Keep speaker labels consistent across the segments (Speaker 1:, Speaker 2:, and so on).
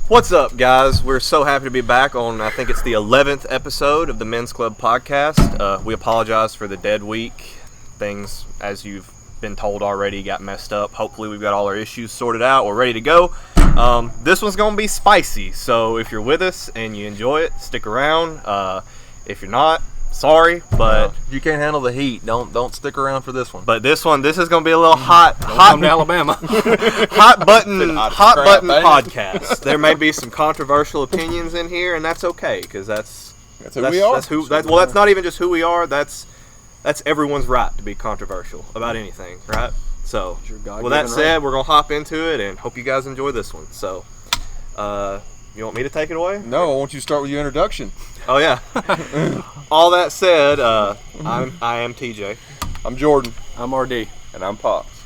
Speaker 1: What's up, guys? We're so happy to be back on, I think it's the 11th episode of the Men's Club podcast. We apologize for the dead week. Things, as you've been told already, got messed up. Hopefully we've got all our issues sorted out. We're ready to go. This one's going to be spicy, so if you're with us and you enjoy it, stick around. If you're not, sorry, but
Speaker 2: if you can't handle the heat, don't stick around for this one.
Speaker 1: But this is going to be a little hot
Speaker 3: come to Alabama.
Speaker 1: hot button podcast. There may be some controversial opinions in here, and that's okay, because that's
Speaker 4: who we are.
Speaker 1: That's not even just who we are. That's everyone's right to be controversial about anything, right? So, with that said, we're gonna hop into it, and hope you guys enjoy this one. So, you want me to take it away?
Speaker 4: No, I want you to start with your introduction.
Speaker 1: Oh yeah. All that said, I am TJ.
Speaker 4: I'm Jordan.
Speaker 3: I'm RD.
Speaker 4: And I'm Pops.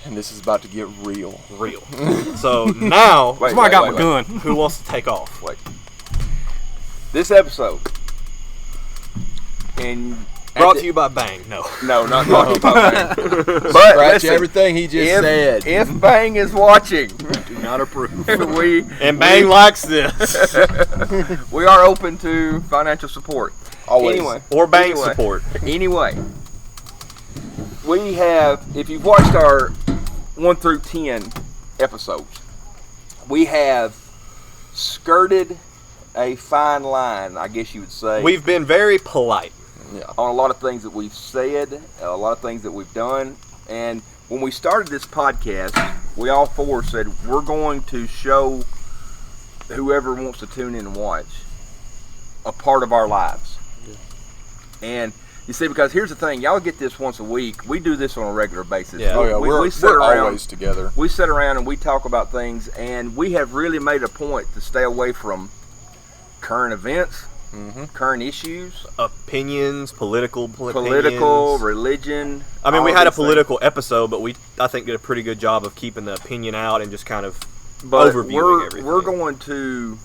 Speaker 4: And this is about to get real.
Speaker 1: So now,
Speaker 3: I got my gun.
Speaker 1: Who wants to take off?
Speaker 4: Wait. This episode,
Speaker 1: brought to you by Bang. No,
Speaker 4: not brought to you by Bang.
Speaker 2: But
Speaker 4: scratch
Speaker 2: listen,
Speaker 4: everything he just said.
Speaker 2: If Bang is watching,
Speaker 3: Do not approve.
Speaker 1: and Bang likes this.
Speaker 2: we are open to financial support.
Speaker 4: Always.
Speaker 2: Anyway,
Speaker 1: Or Bang support.
Speaker 2: Anyway, we have, if you've watched our 1 through 10 episodes, we have skirted a fine line, I guess you would say.
Speaker 1: We've been very polite.
Speaker 4: Yeah.
Speaker 2: On a lot of things that we've said, a lot of things that we've done. And when we started this podcast, we all four said we're going to show whoever wants to tune in and watch a part of our lives. Yeah. And you see, because here's the thing, y'all get this once a week. We do this on a regular basis.
Speaker 1: Yeah.
Speaker 4: Oh yeah, we sit around, always together.
Speaker 2: We sit around and we talk about things, and we have really made a point to stay away from current events. Mm-hmm. Current issues,
Speaker 1: opinions, political,
Speaker 2: religion.
Speaker 1: I mean, we had a political episode, but I think did a pretty good job of keeping the opinion out and just kind of overviewing everything.
Speaker 2: We're going to,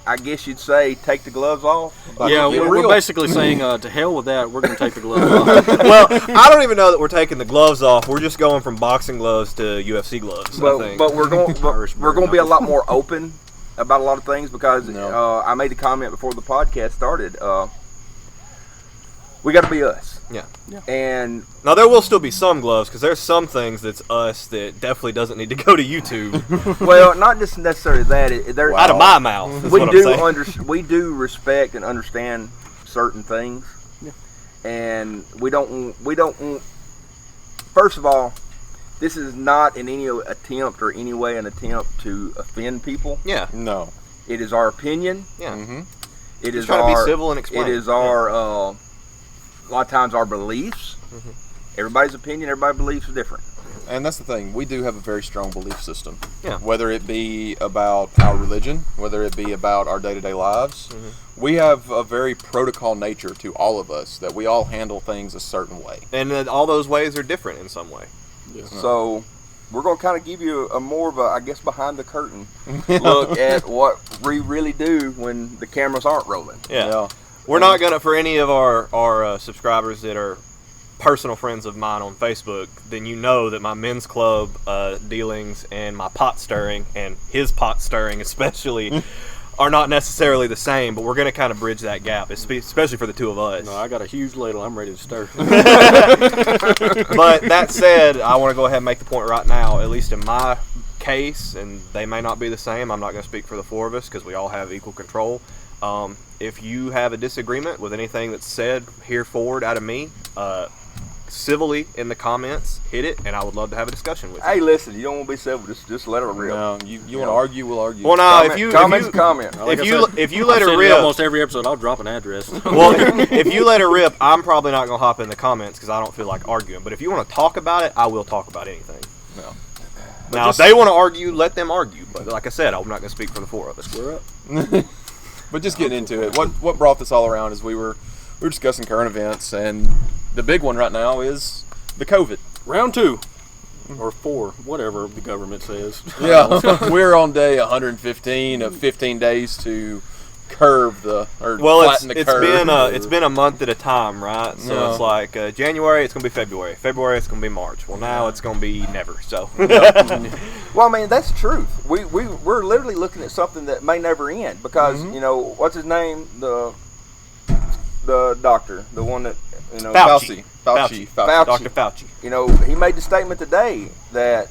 Speaker 2: I guess you'd say, take the gloves off.
Speaker 3: Yeah, we're basically saying to hell with that. We're going to take the gloves off.
Speaker 1: Well, I don't even know that we're taking the gloves off. We're just going from boxing gloves to UFC gloves.
Speaker 2: But we're going to be a lot more open about a lot of things, because I made a comment before the podcast started. We got to be us.
Speaker 1: Yeah.
Speaker 2: And
Speaker 1: now there will still be some gloves, because there's some things that's us that definitely doesn't need to go to YouTube.
Speaker 2: Well, not just necessarily that.
Speaker 1: Out of my mouth.
Speaker 2: We do respect and understand certain things, and we don't. First of all, this is not in any attempt or any way an attempt to offend people.
Speaker 1: Yeah.
Speaker 4: No.
Speaker 2: It is our opinion.
Speaker 1: Yeah.
Speaker 4: Mm-hmm.
Speaker 2: It is
Speaker 1: trying to be civil and explain.
Speaker 2: It is our, a lot of times, our beliefs. Mm-hmm. Everybody's opinion, everybody's beliefs are different.
Speaker 4: And that's the thing. We do have a very strong belief system.
Speaker 1: Yeah.
Speaker 4: Whether it be about our religion, whether it be about our day-to-day lives, we have a very protocol nature to all of us, that we all handle things a certain way.
Speaker 1: And all those ways are different in some way.
Speaker 4: Yeah.
Speaker 2: So we're going to kind of give you a more of a, I guess, behind the curtain look at what we really do when the cameras aren't rolling.
Speaker 1: Yeah. We're not going to, for any of our subscribers that are personal friends of mine on Facebook, then you know that my men's club dealings and my pot stirring, and his pot stirring especially, are not necessarily the same, but we're going to kind of bridge that gap, especially for the two of us.
Speaker 3: No, I got a huge ladle. I'm ready to stir.
Speaker 1: But that said, I want to go ahead and make the point right now, at least in my case, and they may not be the same. I'm not going to speak for the four of us because we all have equal control. If you have a disagreement with anything that's said here forward out of me, civilly in the comments, hit it, and I would love to have a discussion with you.
Speaker 2: Hey, listen, you don't want to be civil. Just let her rip.
Speaker 4: No, you want to argue, we'll argue.
Speaker 1: Well, no, if you
Speaker 2: comment.
Speaker 3: Like
Speaker 1: if
Speaker 3: I
Speaker 1: you
Speaker 3: said,
Speaker 1: if you let
Speaker 3: I've
Speaker 1: her
Speaker 3: said it
Speaker 1: rip,
Speaker 3: almost every episode, I'll drop an address.
Speaker 1: well, if you let her rip, I'm probably not gonna hop in the comments because I don't feel like arguing. But if you want to talk about it, I will talk about anything.
Speaker 4: No.
Speaker 1: Now, if they want to argue, let them argue. But like I said, I'm not gonna speak for the four of us.
Speaker 3: We're up.
Speaker 4: But just getting into it, what brought this all around is we were discussing current events, and the big one right now is the COVID.
Speaker 3: Round 2. Or 4, whatever the government says.
Speaker 4: Yeah, we're on day 115 of 15 days to curve the or
Speaker 1: Well,
Speaker 4: flatten the curve.
Speaker 1: it's been a month at a time, right? So
Speaker 4: No.
Speaker 1: it's like January, it's gonna be February. February, it's gonna be March. Well, now it's gonna be never. So
Speaker 2: Well, I mean, that's the truth. We're literally looking at something that may never end because
Speaker 4: Mm-hmm.
Speaker 2: you know what's his name, the doctor, the one that
Speaker 1: Fauci.
Speaker 4: Fauci.
Speaker 1: Dr. Fauci.
Speaker 2: You know, he made the statement today that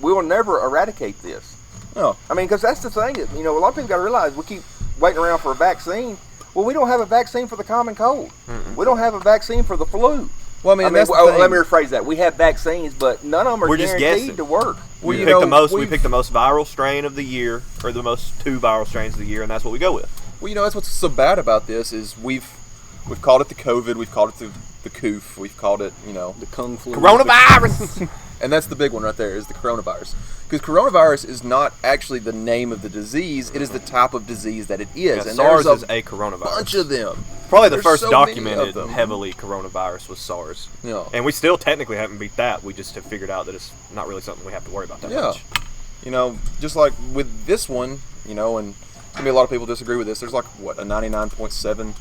Speaker 2: we will never eradicate this.
Speaker 4: Oh.
Speaker 2: I mean, because that's the thing. You know, a lot of people got to realize we keep waiting around for a vaccine. Well, we don't have a vaccine for the common cold. We don't have a vaccine for the flu.
Speaker 4: Well, I mean, that's the
Speaker 2: let
Speaker 4: thing.
Speaker 2: me rephrase that. We have vaccines, but none of them are
Speaker 1: We're just
Speaker 2: guaranteed
Speaker 1: guessing.
Speaker 2: to work.
Speaker 4: Well,
Speaker 1: We
Speaker 4: you
Speaker 1: picked
Speaker 4: know,
Speaker 1: the most. We
Speaker 4: we've-
Speaker 1: picked the most viral strain of the year, or the most 2 viral strains of the year, and that's what we go with.
Speaker 4: Well, you know, that's what's so bad about this is we've called it the COVID, we've called it the coof, we've called it, you know,
Speaker 3: The Kung Flu.
Speaker 1: Coronavirus.
Speaker 4: and that's the big one right there is the coronavirus. Because coronavirus is not actually the name of the disease; it is the type of disease that it is.
Speaker 1: Yeah,
Speaker 4: and
Speaker 1: SARS
Speaker 4: there's
Speaker 1: is a coronavirus.
Speaker 4: bunch of them.
Speaker 1: Probably the
Speaker 4: There's
Speaker 1: first
Speaker 4: so many
Speaker 1: documented
Speaker 4: of them.
Speaker 1: heavily coronavirus was SARS.
Speaker 4: Yeah.
Speaker 1: And we still technically haven't beat that. We just have figured out that it's not really something we have to worry about that
Speaker 4: Yeah.
Speaker 1: much.
Speaker 4: You know, just like with this one, you know, and maybe a lot of people disagree with this. There's like what a 99.7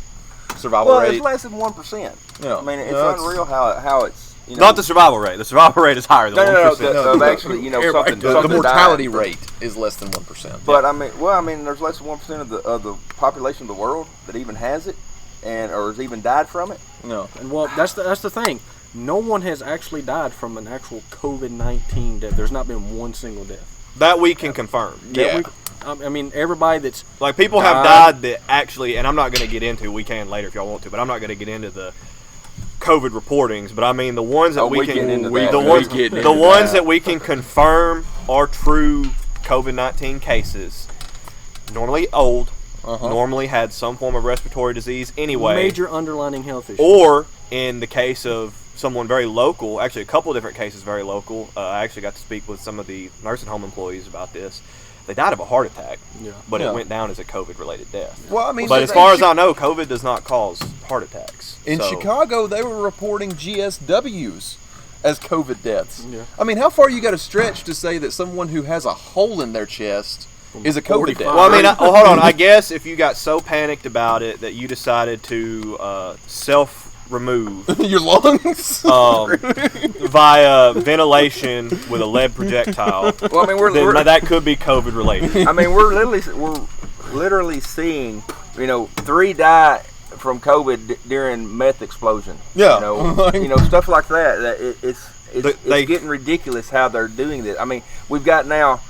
Speaker 4: survival
Speaker 2: Well,
Speaker 4: rate.
Speaker 2: it's less than 1%.
Speaker 4: Yeah.
Speaker 2: I mean, it's
Speaker 4: No, it's-
Speaker 2: unreal how it's. You know,
Speaker 1: Not the survival rate. The survival rate is higher than
Speaker 2: No,
Speaker 1: 1%.
Speaker 2: of actually, you know,
Speaker 3: Everybody
Speaker 2: something.
Speaker 3: does.
Speaker 4: the
Speaker 2: something
Speaker 4: mortality
Speaker 2: died.
Speaker 4: rate is less than 1%.
Speaker 2: But I mean, there's less than 1% of the population of the world that even has it, or has even died from it.
Speaker 4: No.
Speaker 3: And well, that's the thing. No one has actually died from an actual COVID-19 death. There's not been one single death.
Speaker 1: That we can confirm.
Speaker 4: Yeah.
Speaker 3: I mean, everybody that's
Speaker 1: Like, people have died that actually, and I'm not going to get into, we can later if y'all want to, but I'm not going to get into the COVID reportings, but I mean the ones that we
Speaker 2: we
Speaker 1: can,
Speaker 2: getting into
Speaker 1: we,
Speaker 2: that.
Speaker 1: the
Speaker 2: We
Speaker 1: ones,
Speaker 2: getting
Speaker 1: the
Speaker 2: into
Speaker 1: ones
Speaker 2: that.
Speaker 1: that we can confirm are true COVID-19 cases, normally old, normally had some form of respiratory disease anyway,
Speaker 3: major underlying health issues.
Speaker 1: or in the case of someone very local, actually a couple of different cases very local, I actually got to speak with some of the nursing home employees about this. They died of a heart attack,
Speaker 3: Yeah.
Speaker 1: but
Speaker 4: Yeah.
Speaker 1: it went down as a COVID-related death.
Speaker 4: Well, I mean,
Speaker 1: But as far as I know, COVID does not cause heart attacks.
Speaker 4: in
Speaker 1: So-
Speaker 4: Chicago, they were reporting GSWs as COVID deaths.
Speaker 3: Yeah.
Speaker 4: I mean, how far you got to stretch to say that someone who has a hole in their chest is a COVID
Speaker 3: 45.
Speaker 4: death?
Speaker 1: Well, I mean, hold on. I guess if you got so panicked about it that you decided to self-remove
Speaker 4: Your lungs.
Speaker 1: via ventilation with a lead projectile,
Speaker 2: Well, I mean,
Speaker 1: then that could be COVID-related.
Speaker 2: I mean, we're literally seeing, 3 die from COVID during meth explosion.
Speaker 4: Yeah.
Speaker 2: Stuff like that. It's
Speaker 1: They-
Speaker 2: getting ridiculous how they're doing this. I mean, we've got now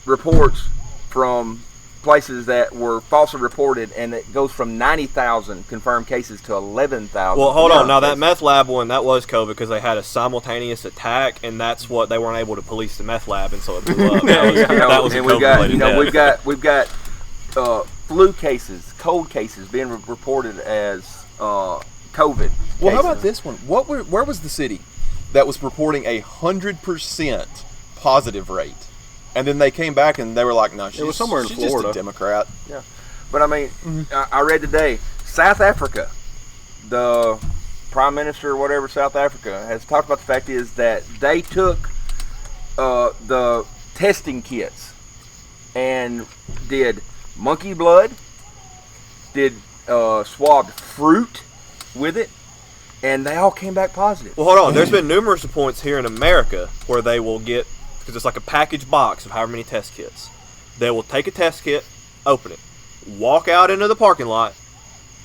Speaker 2: reports from places that were falsely reported, and it goes from 90,000 confirmed cases to 11,000.
Speaker 1: Well, hold on. Now, that
Speaker 2: cases.
Speaker 1: meth lab one, that was COVID because they had a simultaneous attack, and that's what they weren't able to police the meth lab, and so it blew up. That was a
Speaker 2: and we've got,
Speaker 1: COVID-related death.
Speaker 2: we've got flu cases, cold cases being reported as COVID.
Speaker 4: Well, how
Speaker 2: cases.
Speaker 4: about this one? Where was the city that was reporting 100% positive rate, and then they came back and they were like, "No,
Speaker 3: was somewhere in
Speaker 4: she's
Speaker 3: Florida.
Speaker 4: just a Democrat."
Speaker 2: Yeah, but I mean, I read today, South Africa, the Prime Minister or whatever, South Africa, has talked about the fact is that they took the testing kits and did monkey blood, did swabbed fruit with it, and they all came back positive.
Speaker 1: Well, hold on. There's been numerous reports here in America where they will get, because it's like a package box of however many test kits. They will take a test kit, open it, walk out into the parking lot,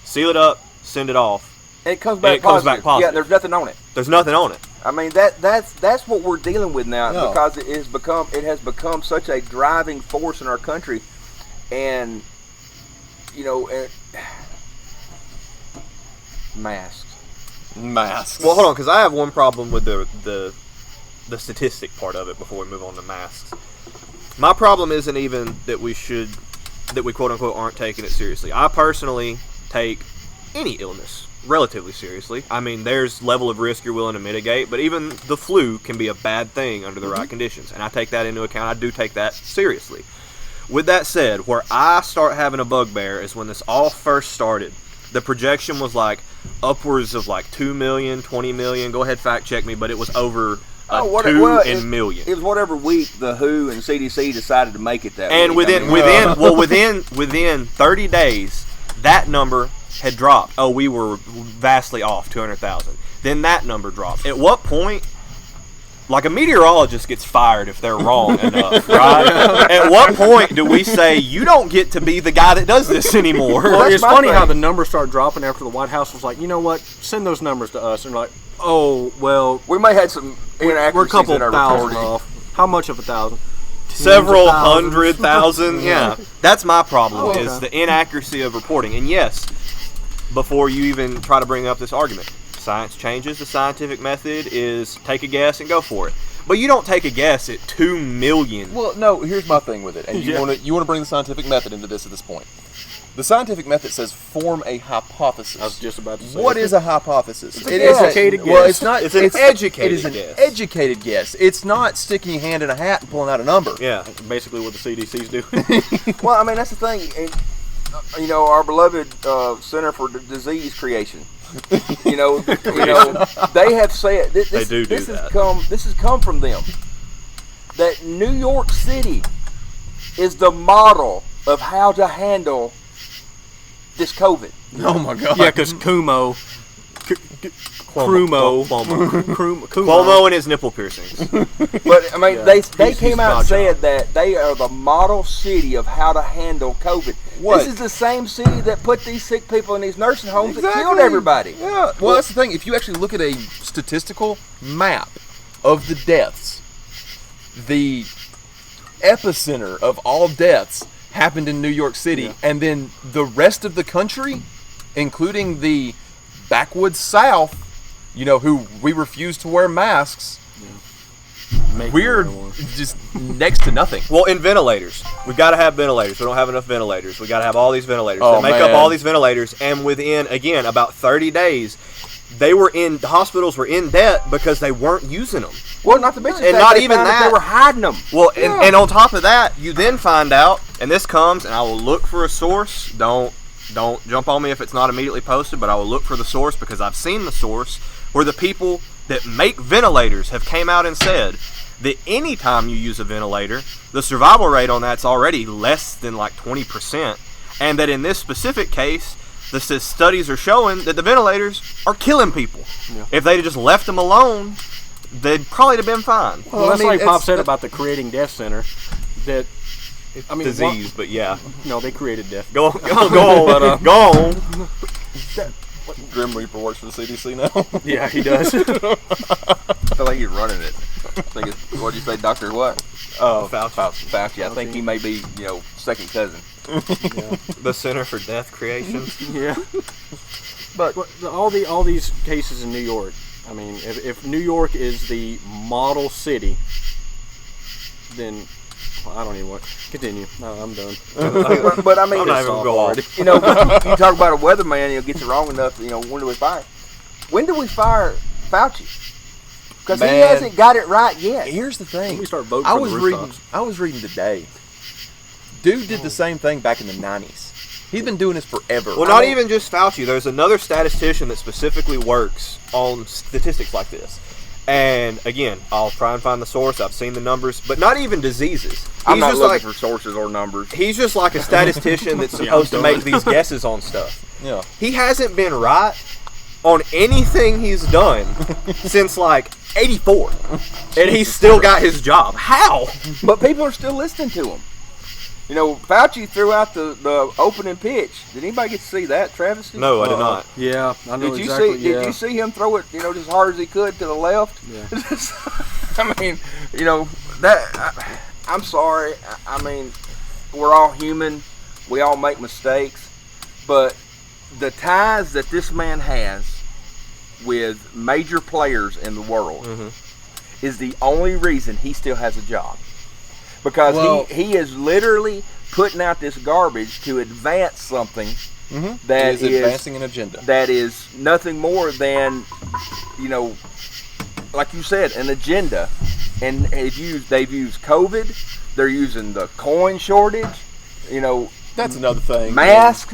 Speaker 1: seal it up, send it off.
Speaker 2: And it comes back
Speaker 1: it comes
Speaker 2: positive.
Speaker 1: back positive.
Speaker 2: Yeah, there's nothing on it.
Speaker 1: There's nothing on it.
Speaker 2: I mean that's what we're dealing with now
Speaker 4: No.
Speaker 2: because it has become such a driving force in our country, and masks.
Speaker 4: Masks.
Speaker 1: Well, hold on, because I have one problem with the statistic part of it before we move on to masks. My problem isn't even that we quote unquote aren't taking it seriously. I personally take any illness relatively seriously. I mean, there's level of risk you're willing to mitigate, but even the flu can be a bad thing under the right conditions, and I take that into account. I do take that seriously. With that said, where I start having a bugbear is when this all first started. The projection was like upwards of like 2 million, 20 million. Go ahead, fact check me, but it was over million.
Speaker 2: It was whatever week the WHO and CDC decided to make it that
Speaker 1: and
Speaker 2: week.
Speaker 1: within 30 days, that number had dropped. Oh, we were vastly off, 200,000. Then that number dropped. At what point, like a meteorologist gets fired if they're wrong enough, right? At what point do we say, you don't get to be the guy that does this anymore?
Speaker 3: Well, it's
Speaker 2: my
Speaker 3: funny
Speaker 2: thing.
Speaker 3: how the numbers start dropping after the White House was like, you know what, send those numbers to us. And we're like, oh, well,
Speaker 2: We may have some inaccuracies
Speaker 3: we're a couple
Speaker 2: in our
Speaker 3: thousand
Speaker 2: reporting.
Speaker 3: off. How much of 1,000?
Speaker 1: Several
Speaker 3: Tens of thousands.
Speaker 1: 100,000, yeah. That's my problem,
Speaker 3: Oh, okay.
Speaker 1: is the inaccuracy of reporting. And yes, before you even try to bring up this argument, science changes. The scientific method is take a guess and go for it. But you don't take a guess at 2 million.
Speaker 4: Well, no. Here's my thing with it, and you want to bring the scientific method into this at this point. The scientific method says form a hypothesis.
Speaker 3: I was just about to say.
Speaker 4: What is a hypothesis?
Speaker 3: It's an educated
Speaker 4: Well,
Speaker 3: guess.
Speaker 4: it's not.
Speaker 1: It's an educated
Speaker 4: It is an
Speaker 1: guess.
Speaker 4: educated guess. It's not sticking your hand in a hat and pulling out a number.
Speaker 1: Yeah.
Speaker 3: That's basically what the CDC's do.
Speaker 2: Well, I mean, that's the thing. And, our beloved Center for Disease Creation. They have said this.
Speaker 1: They do
Speaker 2: this
Speaker 1: that.
Speaker 2: This has come from them. That New York City is the model of how to handle this COVID.
Speaker 4: Oh my God.
Speaker 3: Yeah, because Cuomo
Speaker 1: and his nipple piercings.
Speaker 2: But I mean,
Speaker 3: Yeah.
Speaker 2: they
Speaker 3: He's
Speaker 2: came out and
Speaker 3: dodging
Speaker 2: said
Speaker 3: off.
Speaker 2: that they are the model city of how to handle COVID.
Speaker 4: What?
Speaker 2: This is the same city that put these sick people in these nursing homes that killed
Speaker 4: Exactly.
Speaker 2: everybody.
Speaker 4: Yeah. Well, that's the thing. If you actually look at a statistical map of the deaths, the epicenter of all deaths happened in New York City, and then the rest of the country, including the backwoods South, who we refuse to wear masks, we're just next to nothing.
Speaker 1: Well, in ventilators, we got to have ventilators. We don't have enough ventilators. We got to have all these ventilators.
Speaker 4: Oh,
Speaker 1: They make up
Speaker 4: man.
Speaker 1: all these ventilators, and within again about 30 days, the hospitals were in debt because they weren't using them.
Speaker 2: Well, not to mention
Speaker 1: And
Speaker 2: that
Speaker 1: not
Speaker 2: they
Speaker 1: even
Speaker 2: found
Speaker 1: that.
Speaker 2: they were hiding them.
Speaker 1: Well, and on top of that, you then find out, and this comes, and I will look for a source. Don't jump on me if it's not immediately posted, but I will look for the source because I've seen the source where the people that make ventilators have came out and said that anytime you use a ventilator, the survival rate on that's already less than like 20%, and that in this specific case, the studies are showing that the ventilators are killing people.
Speaker 3: Yeah.
Speaker 1: If they'd just left them alone, they'd probably have been fine.
Speaker 3: Well, that's
Speaker 4: I mean,
Speaker 3: like Pop
Speaker 4: it's-
Speaker 3: said about the Creating Death Center. That I mean,
Speaker 1: Disease, but yeah.
Speaker 3: no, they created death.
Speaker 1: Go on, go on.
Speaker 4: Grim Reaper works for the CDC now.
Speaker 3: Yeah, he does.
Speaker 2: I feel like he's running it. I think it's, what'd you say, Dr. what? Fauci. I think he may be, second cousin.
Speaker 1: The Center for Death Creation.
Speaker 3: Yeah.
Speaker 2: But
Speaker 3: all these cases in New York. I mean, if New York is the model city, then I don't even want to continue. No, I'm done.
Speaker 2: but I mean,
Speaker 1: I'm not even gonna go on.
Speaker 2: you talk about a weatherman, gets it wrong enough. When do we fire? When do we fire Fauci? Because he
Speaker 4: Man.
Speaker 2: hasn't got it right yet.
Speaker 4: Here's the thing.
Speaker 3: We start voting
Speaker 4: I
Speaker 3: for
Speaker 4: was
Speaker 3: the
Speaker 4: reading.
Speaker 3: rooftops.
Speaker 4: I was reading today. Dude did the same thing back in the 90s. He's been doing this forever.
Speaker 1: Well, not even just Fauci. There's another statistician that specifically works on statistics like this. And again, I'll try and find the source. I've seen the numbers, but not even diseases.
Speaker 2: I'm not
Speaker 1: just
Speaker 2: looking
Speaker 1: like
Speaker 2: for sources or numbers.
Speaker 1: he's just like a statistician that's supposed to make these guesses on stuff.
Speaker 4: Yeah.
Speaker 1: He hasn't been right on anything he's done since like 84, and he's still got his job. How?
Speaker 2: But people are still listening to him. Fauci threw out the opening pitch. Did anybody get to see that, Travis?
Speaker 1: No, I did not.
Speaker 3: Yeah, I know
Speaker 2: Did you
Speaker 3: exactly.
Speaker 2: see? Did you see him throw it? Just as hard as he could to the left.
Speaker 3: Yeah.
Speaker 2: I mean, that. I'm sorry. I mean, we're all human. We all make mistakes, but the ties that this man has with major players in the world
Speaker 1: Mm-hmm.
Speaker 2: is the only reason he still has a job. Because
Speaker 4: Well-
Speaker 2: he is literally putting out this garbage to advance something that
Speaker 4: He is advancing an agenda.
Speaker 2: that is nothing more than, you know, like you said, an agenda. And they've used COVID. They're using the coin shortage. You know,
Speaker 4: That's another thing.
Speaker 2: mask.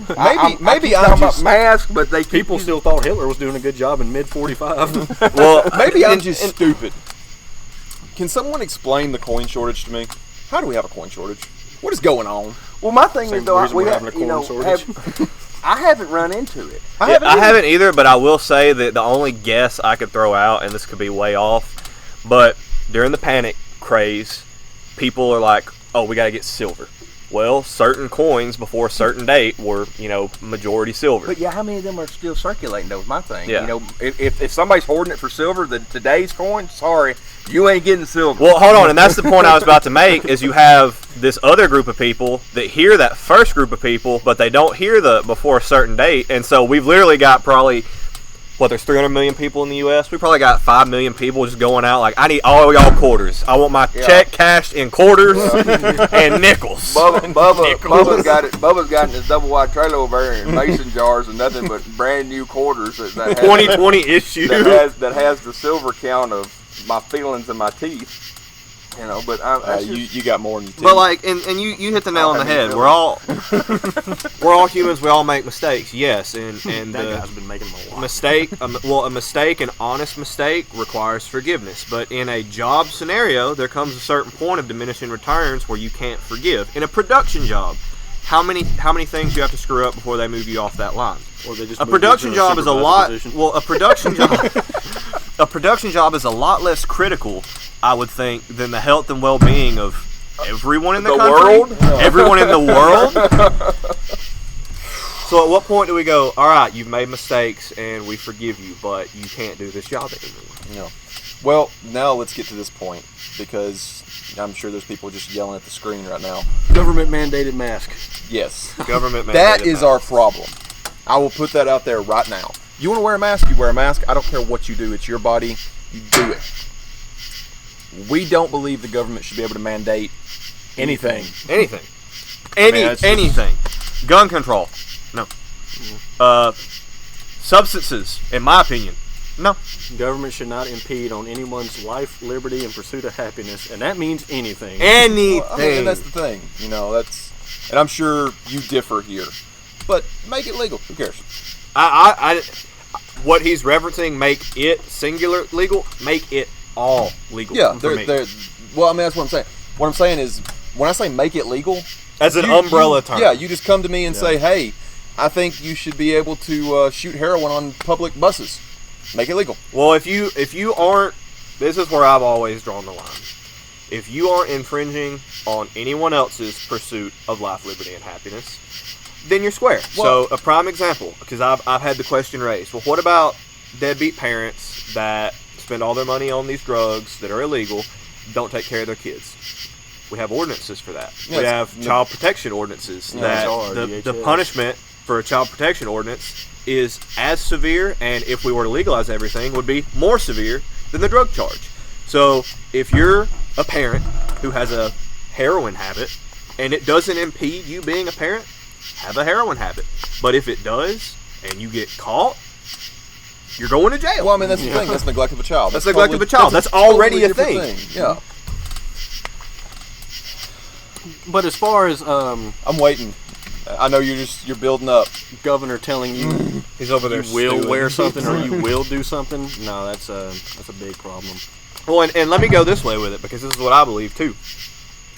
Speaker 4: Maybe
Speaker 2: I'm
Speaker 4: I'm
Speaker 2: talking
Speaker 4: just
Speaker 2: about mask, but they keep
Speaker 3: People
Speaker 2: using-
Speaker 3: still thought Hitler was doing a good job in mid 45.
Speaker 1: Well,
Speaker 4: maybe I'm just stupid. Can someone explain the coin shortage to me? How do we have a coin shortage? What is going on?
Speaker 2: Well, my thing
Speaker 3: Same
Speaker 2: is though,
Speaker 3: reason
Speaker 2: we
Speaker 3: we're
Speaker 2: have,
Speaker 3: having a
Speaker 2: you know,
Speaker 3: corn shortage.
Speaker 2: I haven't run into it.
Speaker 1: I haven't either, but I will say that the only guess I could throw out, and this could be way off, but during the panic craze, people are like, oh, we got to get silver. Well, certain coins before a certain date were, you know, majority silver.
Speaker 2: But yeah, how many of them are still circulating? Though is my thing.
Speaker 1: Yeah.
Speaker 2: You know, if somebody's hoarding it for silver, today's coin, sorry, you ain't getting silver.
Speaker 1: Well, hold on, and that's the point I was about to make, is you have this other group of people that hear that first group of people, but they don't hear the before a certain date, and so we've literally got probably, there's 300 million people in the U.S. We probably got 5 million people just going out like, I need all y'all quarters. I want my check cashed in quarters and nickels.
Speaker 2: Bubba's got it. Bubba's got in his double wide trailer over there in mason jars and nothing but brand new quarters that has
Speaker 1: 2020 issue.
Speaker 2: that has the silver count of my feelings and my teeth. You know, but
Speaker 4: You got more than you
Speaker 1: But like, and you hit the nail on the head. We're all humans. We all make mistakes. Yes, and
Speaker 3: that
Speaker 1: the
Speaker 3: guy's been making them a lot.
Speaker 1: a mistake, an honest mistake, requires forgiveness. But in a job scenario, there comes a certain point of diminishing returns where you can't forgive. In a production job, how many things you have to screw up before they move you off that line?
Speaker 3: Or they just
Speaker 1: A
Speaker 3: moved you
Speaker 1: production
Speaker 3: to
Speaker 1: job is a
Speaker 3: supervisor
Speaker 1: lot.
Speaker 3: position.
Speaker 1: Well, a production job. A production job is a lot less critical, I would think, than the health and well-being of everyone in the country,
Speaker 2: world?
Speaker 1: everyone in the world. So at what point do we go, all right, you've made mistakes and we forgive you, but you can't do this job anymore?
Speaker 4: No. Well, now let's get to this point, because I'm sure there's people just yelling at the screen right now.
Speaker 3: Government mandated mask.
Speaker 4: Yes.
Speaker 1: Government
Speaker 4: That
Speaker 1: mandated
Speaker 4: is
Speaker 1: mask.
Speaker 4: our problem. I will put that out there right now. You want to wear a mask, you wear a mask. I don't care what you do. It's your body. You do it. We don't believe the government should be able to mandate anything.
Speaker 1: Anything.
Speaker 3: that's just-
Speaker 1: Anything. Gun control. No. Substances, in my opinion. No.
Speaker 3: Government should not impede on anyone's life, liberty, and pursuit of happiness, and that means anything.
Speaker 1: Anything.
Speaker 4: Well, I mean, and that's the thing. You know, and I'm sure you differ here. But make it legal. Who cares?
Speaker 1: What he's referencing, make it singular legal, make it all legal.
Speaker 4: Yeah.
Speaker 1: for me.
Speaker 4: Well, I mean, that's what I'm saying. What I'm saying is, when I say make it legal,
Speaker 1: As an umbrella term.
Speaker 4: Yeah, you just come to me and say, hey, I think you should be able to shoot heroin on public buses. Make it legal.
Speaker 1: Well, if you aren't, this is where I've always drawn the line. If you aren't infringing on anyone else's pursuit of life, liberty, and happiness, then you're square.
Speaker 4: Well-
Speaker 1: So a prime example, because I've had the question raised. Well, what about deadbeat parents that spend all their money on these drugs that are illegal, don't take care of their kids? We have ordinances for that.
Speaker 4: Yeah,
Speaker 1: we
Speaker 4: it's-
Speaker 1: have child protection ordinances
Speaker 4: Yeah,
Speaker 1: that
Speaker 3: it's
Speaker 1: the
Speaker 3: DHS.
Speaker 1: punishment for a child protection ordinance is as severe, and if we were to legalize everything, would be more severe than the drug charge. So if you're a parent who has a heroin habit and it doesn't impede you being a parent, have a heroin habit. But if it does and you get caught, you're going to jail.
Speaker 4: Well, I mean, that's the thing. That's neglect of a child.
Speaker 1: That's neglect of a child. That's already a
Speaker 4: different
Speaker 1: thing.
Speaker 4: Yeah.
Speaker 3: But as far as
Speaker 4: I'm waiting. I know you're building up.
Speaker 3: governor telling you
Speaker 1: He's over there
Speaker 3: you will
Speaker 1: stewing.
Speaker 3: wear something or you will do something, no, that's a big problem.
Speaker 1: Well, and let me go this way with it, because this is what I believe too.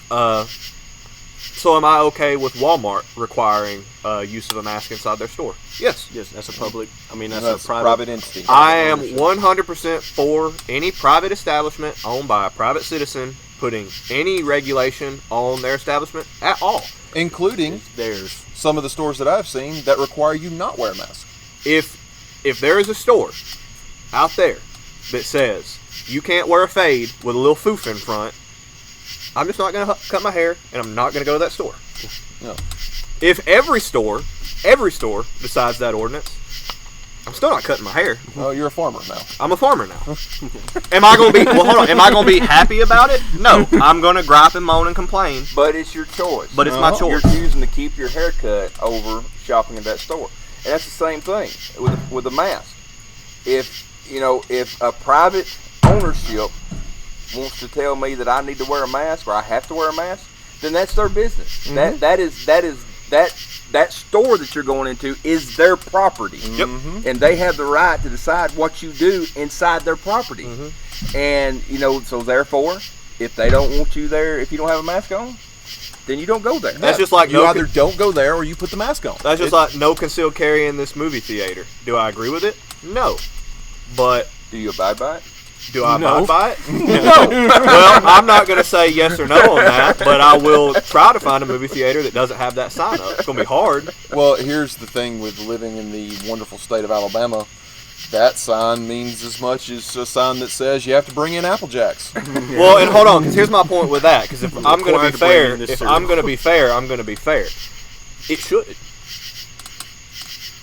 Speaker 1: So am I okay with Walmart requiring use of a mask inside their store? Yes.
Speaker 3: Yes, that's a public. I mean, that's,
Speaker 4: That's
Speaker 3: a private
Speaker 4: entity.
Speaker 1: I am 100% for any private establishment owned by a private citizen putting any regulation on their establishment at all.
Speaker 4: Including
Speaker 3: Theirs.
Speaker 4: some of the stores that I've seen that require you not wear a mask.
Speaker 1: If there is a store out there that says you can't wear a fade with a little foof in front, I'm just not going to cut my hair, and I'm not going to go to that store.
Speaker 4: No.
Speaker 1: If every store decides that ordinance, I'm still not cutting my hair.
Speaker 4: Oh, you're a farmer now.
Speaker 1: I'm a farmer now. Am I going to be? Well, hold on. Am I going to be happy about it? No. I'm going to gripe and moan and complain.
Speaker 2: But it's your choice.
Speaker 1: But it's my choice.
Speaker 2: You're choosing to keep your haircut over shopping at that store, and that's the same thing with the mask. If a private ownership wants to tell me that I need to wear a mask or I have to wear a mask, then that's their business.
Speaker 1: Mm-hmm.
Speaker 2: That store that you're going into is their property.
Speaker 1: Yep.
Speaker 2: And they have the right to decide what you do inside their property.
Speaker 1: Mm-hmm.
Speaker 2: And so therefore, if they don't want you there, if you don't have a mask on, then you don't go there.
Speaker 1: That's just like
Speaker 4: you either don't go there or you put the mask on.
Speaker 1: That's just like no concealed carry in this movie theater. Do I agree with it? No. But
Speaker 2: Do you abide by it?
Speaker 1: do I
Speaker 3: No.
Speaker 1: abide by it? No. Well, I'm not going to say yes or no on that, but I will try to find a movie theater that doesn't have that sign up. It's going to be hard.
Speaker 4: Well, here's the thing with living in the wonderful state of Alabama. That sign means as much as a sign that says you have to bring in Apple Jacks.
Speaker 1: Well, and hold on, because here's my point with that. Because if I'm going to
Speaker 3: Required
Speaker 1: be
Speaker 3: to bring
Speaker 1: fair,
Speaker 3: in this
Speaker 1: if
Speaker 3: cereal.
Speaker 1: I'm going to be fair, I'm going to be fair. It should.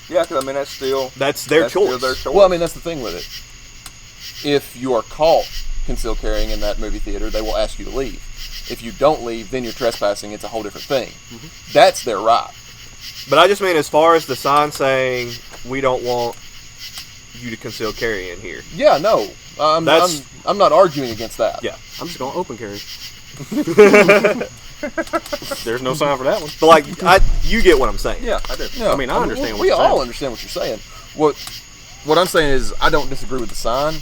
Speaker 2: Yeah, because
Speaker 1: That's their
Speaker 2: still
Speaker 1: choice.
Speaker 2: their choice.
Speaker 4: Well, I mean, that's the thing with it. If you are caught concealed carrying in that movie theater, they will ask you to leave. If you don't leave, then you're trespassing. It's a whole different thing. That's their right.
Speaker 1: But I just mean as far as the sign saying we don't want you to conceal carry in here.
Speaker 4: Yeah, no. I'm not arguing against that.
Speaker 1: Yeah.
Speaker 3: I'm just going to open carry. There's no sign for that one.
Speaker 1: But like, you get what I'm saying.
Speaker 2: yeah, I do.
Speaker 4: Yeah,
Speaker 3: I mean, I understand what
Speaker 4: we
Speaker 3: you're
Speaker 4: all
Speaker 3: saying.
Speaker 4: understand what you're saying. What I'm saying is I don't disagree with the sign,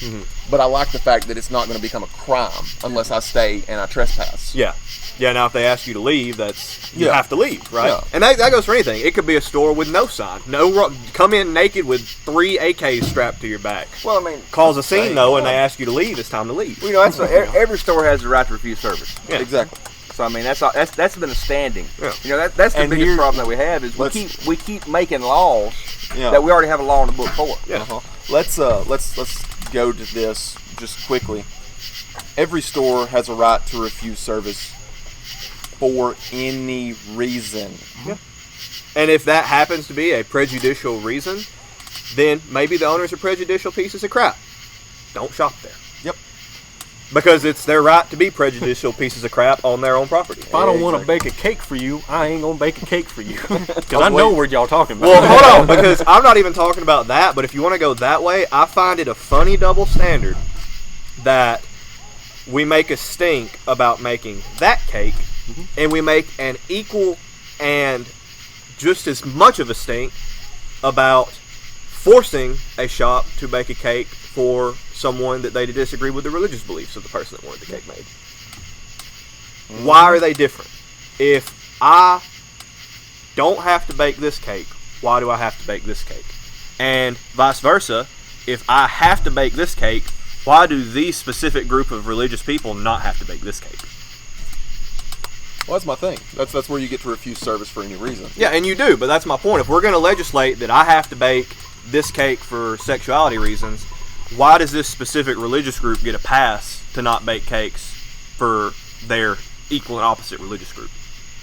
Speaker 4: but I like the fact that it's not going to become a crime unless I stay and I trespass.
Speaker 1: Yeah. Yeah, now if they ask you to leave, you
Speaker 4: Yeah.
Speaker 1: have to leave, right?
Speaker 4: Yeah.
Speaker 1: And that goes for anything. It could be a store with no sign. Come in naked with 3 AKs strapped to your back.
Speaker 2: Well, I mean,
Speaker 1: Cause a scene, though, and they ask you to leave, it's time to leave.
Speaker 2: every store has the right to refuse service.
Speaker 1: Yeah.
Speaker 4: Exactly.
Speaker 2: So I mean, that's been a standing.
Speaker 1: Yeah.
Speaker 2: That's the
Speaker 4: And
Speaker 2: biggest
Speaker 4: here-
Speaker 2: problem that we have is we keep making laws
Speaker 4: Yeah.
Speaker 2: that we already have a law in the book for.
Speaker 1: Yeah.
Speaker 4: Let's go to this just quickly. Every store has a right to refuse service for any reason.
Speaker 1: And if that happens to be a prejudicial reason, then maybe the owners are prejudicial pieces of crap. Don't shop there.
Speaker 4: Yep.
Speaker 1: Because it's their right to be prejudicial pieces of crap on their own property.
Speaker 3: If I don't want to bake a cake for you, I ain't going to bake a cake for you. Because I know what y'all talking about.
Speaker 1: Well, hold on, because I'm not even talking about that, but if you want to go that way, I find it a funny double standard that we make a stink about making that cake, and we make an equal and just as much of a stink about forcing a shop to bake a cake for someone that they disagree with the religious beliefs of the person that wanted the cake made. Why are they different? If I don't have to bake this cake, why do I have to bake this cake? And vice versa, if I have to bake this cake, why do these specific group of religious people not have to bake this cake?
Speaker 4: Well, that's my thing. That's where you get to refuse service for any reason.
Speaker 1: Yeah, and you do, but that's my point. If we're going to legislate that I have to bake this cake for sexuality reasons, why does this specific religious group get a pass to not bake cakes for their equal and opposite religious group?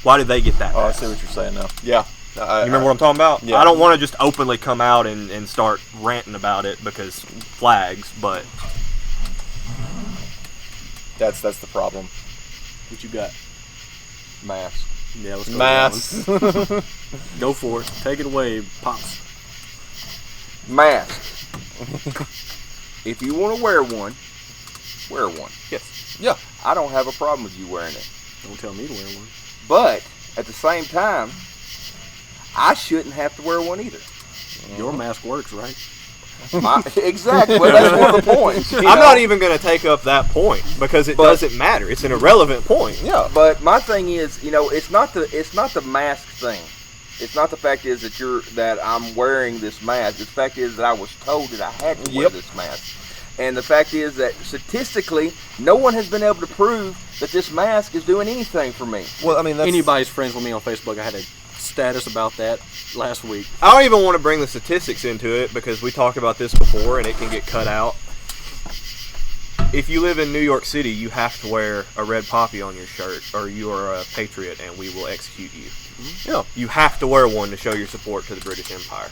Speaker 1: Why do they get that
Speaker 4: Oh, I
Speaker 1: pass?
Speaker 4: see what you're saying now. Yeah.
Speaker 1: You remember what I'm talking about?
Speaker 4: Yeah.
Speaker 1: I don't want to just openly come out and start ranting about it because flags, but
Speaker 4: That's the problem.
Speaker 3: What you got?
Speaker 2: Mask.
Speaker 3: Yeah, let's go.
Speaker 4: Mass.
Speaker 3: Go for it. Take it away, Pops.
Speaker 2: Mask. If you want to wear one, wear one.
Speaker 1: yes.
Speaker 4: Yeah.
Speaker 2: I don't have a problem with you wearing it.
Speaker 3: Don't tell me to wear one.
Speaker 2: But at the same time, I shouldn't have to wear one either.
Speaker 3: Your mask works, right?
Speaker 2: Exactly. Well, that's one of the points.
Speaker 1: I'm not even going to take up that point because it doesn't matter. It's an irrelevant point.
Speaker 4: Yeah.
Speaker 2: But my thing is, it's not the mask thing. It's not the fact is that I'm wearing this mask. The fact is that I was told that I had to wear this mask. And the fact is that statistically, no one has been able to prove that this mask is doing anything for me.
Speaker 4: Well, I mean, that's
Speaker 3: Anybody's friends with me on Facebook, I had a status about that last week.
Speaker 1: I don't even want to bring the statistics into it because we talked about this before and it can get cut out. If you live in New York City, you have to wear a red poppy on your shirt or you are a patriot and we will execute you.
Speaker 4: Yeah.
Speaker 1: You have to wear one to show your support to the British Empire.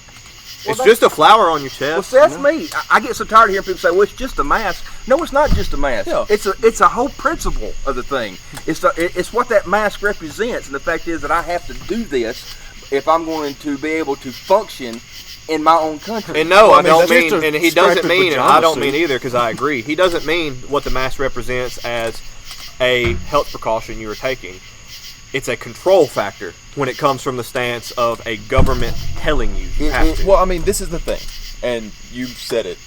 Speaker 1: It's just a flower on your chest.
Speaker 2: Well, see, that's me. I get so tired of hearing people say, "Well, it's just a mask." No, it's not just a mask.
Speaker 4: Yeah.
Speaker 2: It's a whole principle of the thing. It's what that mask represents, and the fact is that I have to do this if I'm going to be able to function in my own country.
Speaker 1: And no,
Speaker 3: Well,
Speaker 1: I
Speaker 3: I mean,
Speaker 1: don't
Speaker 3: that's
Speaker 1: mean,
Speaker 3: just a
Speaker 1: and he
Speaker 3: striped
Speaker 1: doesn't mean, and
Speaker 3: pajama
Speaker 1: I don't
Speaker 3: suit.
Speaker 1: mean either, because I agree. He doesn't mean what the mask represents as a health precaution you are taking. It's a control factor when it comes from the stance of a government telling you have to.
Speaker 4: Well, I mean, this is the thing, and you said it.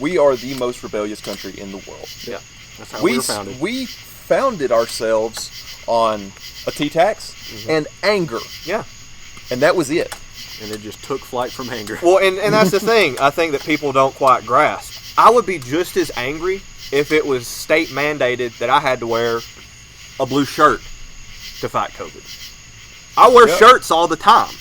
Speaker 4: We are the most rebellious country in the world.
Speaker 1: Yeah.
Speaker 3: That's how we were founded.
Speaker 4: We founded ourselves on a tea tax and anger,
Speaker 1: Yeah.
Speaker 4: and that was it.
Speaker 3: And it just took flight from anger.
Speaker 1: Well, and that's the thing I think that people don't quite grasp. I would be just as angry if it was state mandated that I had to wear a blue shirt to fight COVID. I wear
Speaker 4: Yep.
Speaker 1: shirts all the time.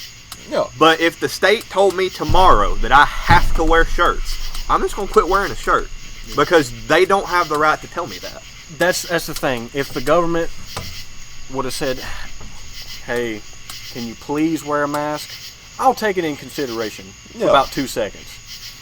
Speaker 4: Yeah.
Speaker 1: But if the state told me tomorrow that I have to wear shirts, I'm just going to quit wearing a shirt because they don't have the right to tell me that.
Speaker 3: That's the thing. If the government would have said, "Hey, can you please wear a mask?" I'll take it in consideration for
Speaker 4: Yeah.
Speaker 3: about 2 seconds.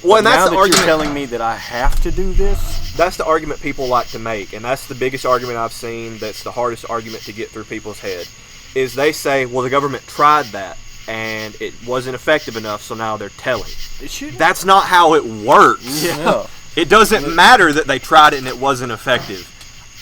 Speaker 1: Well, and
Speaker 3: Now
Speaker 1: that's
Speaker 3: that
Speaker 1: the
Speaker 3: you're
Speaker 1: argument.
Speaker 3: telling me that I have to do this,
Speaker 1: That's the argument people like to make, and that's the biggest argument I've seen. That's the hardest argument to get through people's head. Is they say, "Well, the government tried that and it wasn't effective enough, so now they're telling."
Speaker 3: it should.
Speaker 1: That's not how it works.
Speaker 4: Yeah.
Speaker 1: It doesn't matter that they tried it and it wasn't effective.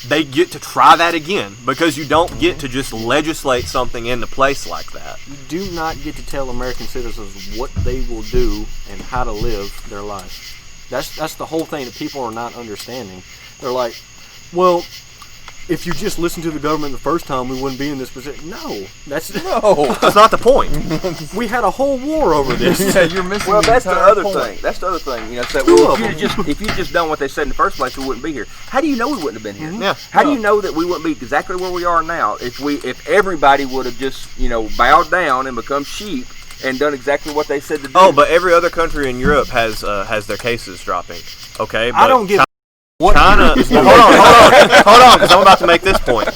Speaker 1: They get to try that again because you don't get to just legislate something into place like that.
Speaker 3: You do not get to tell American citizens what they will do and how to live their life. That's the whole thing that people are not understanding. They're like, "Well, if you just listened to the government the first time, we wouldn't be in this position." No, that's
Speaker 1: That's not the point.
Speaker 3: we had a whole war over this.
Speaker 4: Yeah, you're missing.
Speaker 2: Well,
Speaker 4: the
Speaker 2: that's the
Speaker 4: entire
Speaker 2: other
Speaker 4: point.
Speaker 2: thing. That's the other thing. You know, so,
Speaker 3: Two
Speaker 2: well,
Speaker 3: of
Speaker 2: if you just done what they said in the first place, we wouldn't be here. How do you know we wouldn't have been here?
Speaker 1: Yeah.
Speaker 2: How do you know that we wouldn't be exactly where we are now if everybody would have just bowed down and become sheep and done exactly what they said to do?
Speaker 1: Oh, but every other country in Europe has their cases dropping. Okay, but
Speaker 3: I don't give what
Speaker 1: China. Well, hold on, because I'm about to make this point.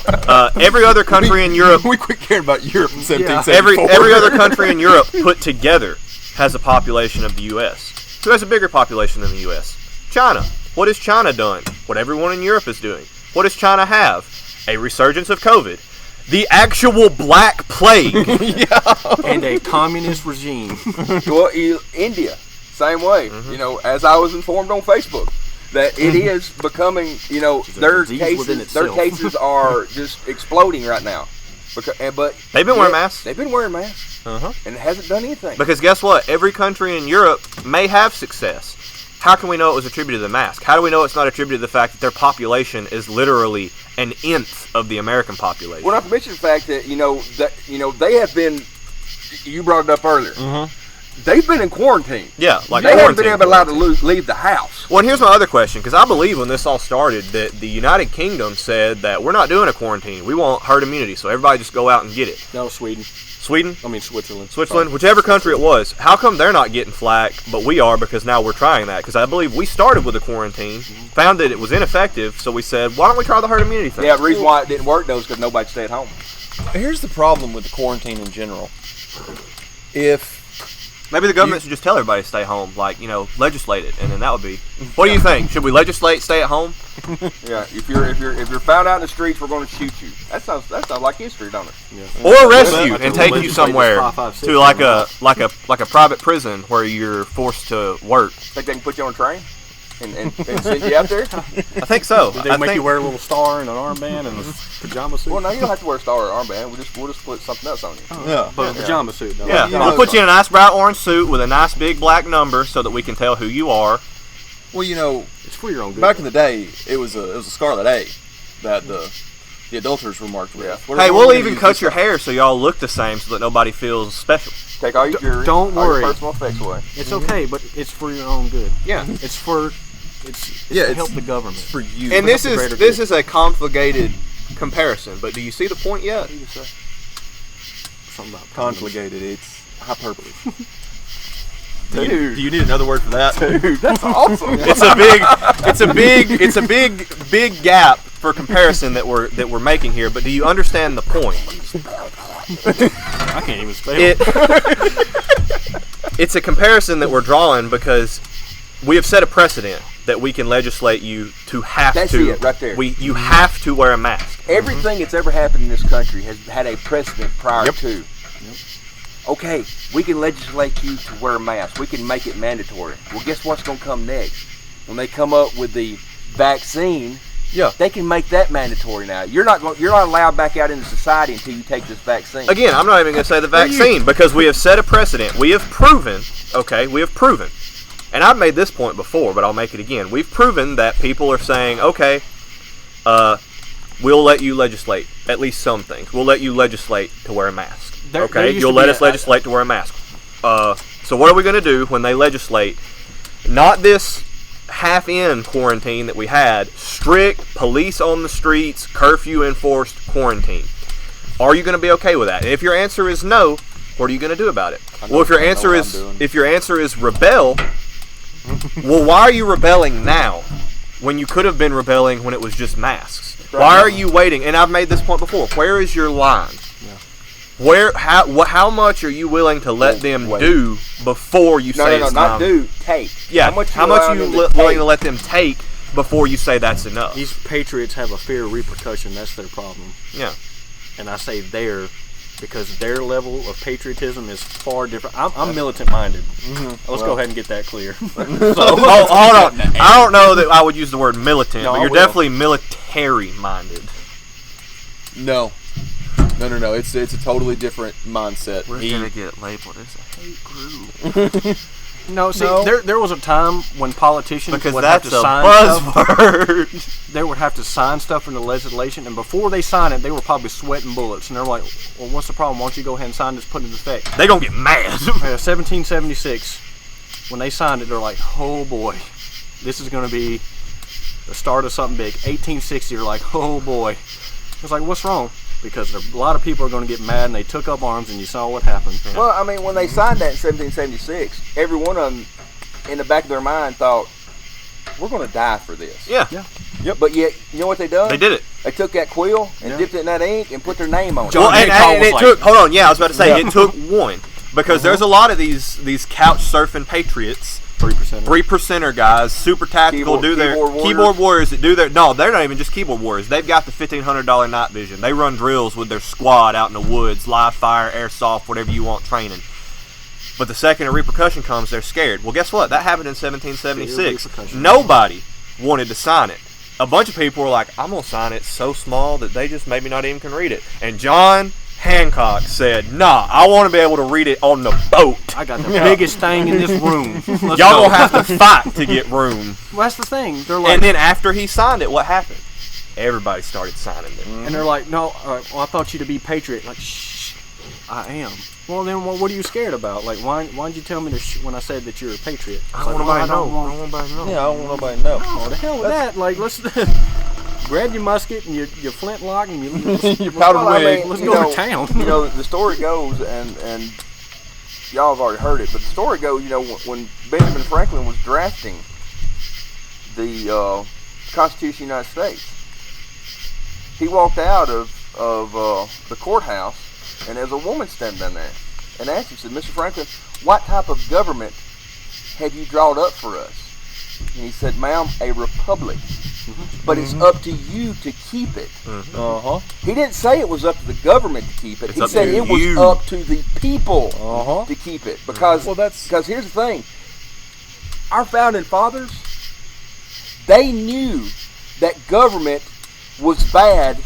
Speaker 1: Every other country in Europe,
Speaker 4: We quit caring about Europe in
Speaker 3: Yeah.
Speaker 4: 1774.
Speaker 1: every other country in Europe put together has a population of the U.S. Who has a bigger population than the U.S.? China. What has China done? What everyone in Europe is doing. What does China have? A resurgence of COVID. The actual Black Plague.
Speaker 3: and a communist regime.
Speaker 2: Well, India, same way. As I was informed on Facebook, that it is becoming, their
Speaker 3: disease within itself.
Speaker 2: cases are just exploding right now. But
Speaker 1: They've been wearing masks.
Speaker 2: They've been wearing masks,
Speaker 1: Uh-huh.
Speaker 2: and it hasn't done anything.
Speaker 1: Because guess what? Every country in Europe may have success. How can we know it was attributed to the mask? How do we know it's not attributed to the fact that their population is literally an nth of the American population?
Speaker 2: Well, not to mention the fact that they have been. You brought it up earlier. They've been in quarantine.
Speaker 1: Yeah, like
Speaker 2: They haven't been
Speaker 1: quarantine.
Speaker 2: allowed to leave the house.
Speaker 1: Well, and here's my other question, because I believe when this all started that the United Kingdom said that we're not doing a quarantine. We want herd immunity, so everybody just go out and get it.
Speaker 3: No, Sweden.
Speaker 1: Sweden?
Speaker 3: I mean Switzerland.
Speaker 1: Switzerland, whichever country it was, how come they're not getting flack, but we are because now we're trying that? Because I believe we started with a quarantine, found that it was ineffective, so we said, why don't we try the herd immunity thing?
Speaker 2: Yeah, the reason why it didn't work though is because nobody stayed home.
Speaker 4: Here's the problem with the quarantine in general. If
Speaker 1: Maybe the government should just tell everybody to stay home, legislate it, and then that would be. What do you think? Should we legislate stay at home?
Speaker 2: Yeah, if you're found out in the streets, we're going to shoot you. That sounds like history, don't it?
Speaker 3: Yeah.
Speaker 1: Or arrest
Speaker 3: Well,
Speaker 1: you
Speaker 3: I
Speaker 1: and
Speaker 3: think
Speaker 1: take
Speaker 3: we'll
Speaker 1: you
Speaker 3: legislate
Speaker 1: somewhere
Speaker 3: this 556
Speaker 1: to like a private prison where you're forced to work.
Speaker 2: Think they can put you on a train and send you out there?
Speaker 1: I think so.
Speaker 3: Did they make you wear a little star and an armband and a pajama suit?
Speaker 2: Well, no, you don't have to wear a star or armband. We'll just put something else on you.
Speaker 4: yeah,
Speaker 3: But a pajama suit, though.
Speaker 1: Yeah,
Speaker 4: you
Speaker 1: we'll
Speaker 4: know-
Speaker 1: put you in a nice bright orange suit with a nice big black number so that we can tell who you are.
Speaker 4: well,
Speaker 3: It's for your own good.
Speaker 4: back in the day, it was a Scarlet A that the adulterers were marked with.
Speaker 2: Yeah.
Speaker 4: What are
Speaker 1: Hey,
Speaker 4: we
Speaker 1: we'll
Speaker 4: gonna
Speaker 1: even
Speaker 4: use
Speaker 1: cut
Speaker 4: this
Speaker 1: your
Speaker 4: time?
Speaker 1: hair so y'all look the same so that nobody feels special.
Speaker 2: Take all your
Speaker 3: Don't
Speaker 2: all
Speaker 3: worry.
Speaker 2: your personal effects away.
Speaker 3: It's okay, but it's for your own good.
Speaker 1: Yeah.
Speaker 3: It's
Speaker 4: Yeah,
Speaker 3: to
Speaker 4: it's-
Speaker 3: help the government.
Speaker 4: for you.
Speaker 1: And this
Speaker 3: the greater
Speaker 1: is
Speaker 3: good.
Speaker 1: a complicated comparison, but do you see the point yet?
Speaker 3: Something about
Speaker 4: Confligated. It's hyperbole.
Speaker 1: Do you need another word for that?
Speaker 2: Dude, that's awesome.
Speaker 1: It's a big gap for comparison that we're making here, but do you understand the point?
Speaker 3: I can't even spell.
Speaker 1: It it's a comparison that we're drawing because we have set a precedent that we can legislate you to have
Speaker 2: That's
Speaker 1: to.
Speaker 2: it, right there.
Speaker 1: You have to wear a mask.
Speaker 2: Everything that's ever happened in this country has had a precedent prior to. Okay, we can legislate you to wear a mask. We can make it mandatory. Well, guess what's going to come next? When they come up with the vaccine, they can make that mandatory now. You're not allowed back out into society until you take this vaccine.
Speaker 1: Again, I'm not even going to say the vaccine because we have set a precedent. We have proven, and I've made this point before, but I'll make it again. We've proven that people are saying, okay, we'll let you legislate at least some things. We'll let you legislate to wear a mask. You'll let us legislate to wear a mask. So what are we going to do when they legislate? Not this half-in quarantine that we had, strict police on the streets, curfew enforced quarantine. Are you going to be okay with that? And if your answer is no, what are you going to do about it? Well, if your answer is rebel, well, why are you rebelling now when you could have been rebelling when it was just masks? Why are you waiting? And I've made this point before. Where is your line? How much are you willing to let them do before you say it's
Speaker 2: not do, take.
Speaker 1: Yeah, how much are you willing to let them take before you say that's enough?
Speaker 3: These patriots have a fear of repercussion. That's their problem.
Speaker 1: Yeah.
Speaker 3: And I say their because their level of patriotism is far different. I'm militant-minded. Let's go ahead and get that clear.
Speaker 1: Hold on. I don't know that I would use the word militant, but you're definitely military-minded.
Speaker 4: No. It's a totally different mindset.
Speaker 1: We're gonna get labeled as a hate group.
Speaker 3: No, there was a time when politicians would have to sign
Speaker 1: buzzword.
Speaker 3: They would have to sign stuff into legislation, and before they sign it, they were probably sweating bullets. And they're like, "Well, what's the problem? Why don't you go ahead and sign this, put it in effect?"
Speaker 1: They gonna get mad.
Speaker 3: 1776, when they signed it, they're like, "Oh boy, this is gonna be the start of something big." 1860, they're like, "Oh boy." It's like, what's wrong? Because a lot of people are going to get mad, and they took up arms, and you saw what happened.
Speaker 2: Well, I mean, when they signed that in 1776, every one of them, in the back of their mind, thought, we're going to die for this.
Speaker 1: Yeah.
Speaker 2: Yep. But yet, you know what they done?
Speaker 1: They did it.
Speaker 2: They took that quill and dipped it in that ink and put their name on it.
Speaker 1: Well, and it took, hold on, I was about to say, it took one. Because there's a lot of these couch surfing patriots, 3%er guys, super tactical, keyboard warriors that do their. No, they're not even just keyboard warriors. They've got the $1,500 night vision. They run drills with their squad out in the woods, live fire, airsoft, whatever you want, training. But the second a repercussion comes, they're scared. Well, guess what? That happened in 1776. Nobody wanted to sign it. A bunch of people were like, I'm going to sign it so small that they just maybe not even can read it. And John Hancock said, nah, I want to be able to read it on the boat.
Speaker 3: I got the biggest thing in this room.
Speaker 1: Y'all gonna have to fight to get room.
Speaker 3: Well, that's the thing. They're like,
Speaker 1: and then after he signed it, what happened? Everybody started signing it.
Speaker 3: And they're like, no, well, I thought you to be patriot. Like, shh, I am. Well, then what are you scared about? Like, why didn't you tell me when I said that you're a patriot?
Speaker 1: I don't want nobody to know.
Speaker 4: Yeah, I don't want nobody to know.
Speaker 3: Oh, the hell with that. Like, let's grab your musket and your flintlock and
Speaker 4: your powder wig.
Speaker 3: Let's go to town.
Speaker 2: You know, the story goes, and y'all have already heard it, but the story goes, you know, when Benjamin Franklin was drafting the Constitution of the United States, he walked out of the courthouse, and there's a woman standing down there, and asked him, said, Mr. Franklin, what type of government have you drawn up for us? And he said, ma'am, a republic. But it's up to you to keep it. He didn't say it was up to the government to keep it. He said it was up to the people to keep it. Because here's the thing. Our founding fathers, they knew that government was bad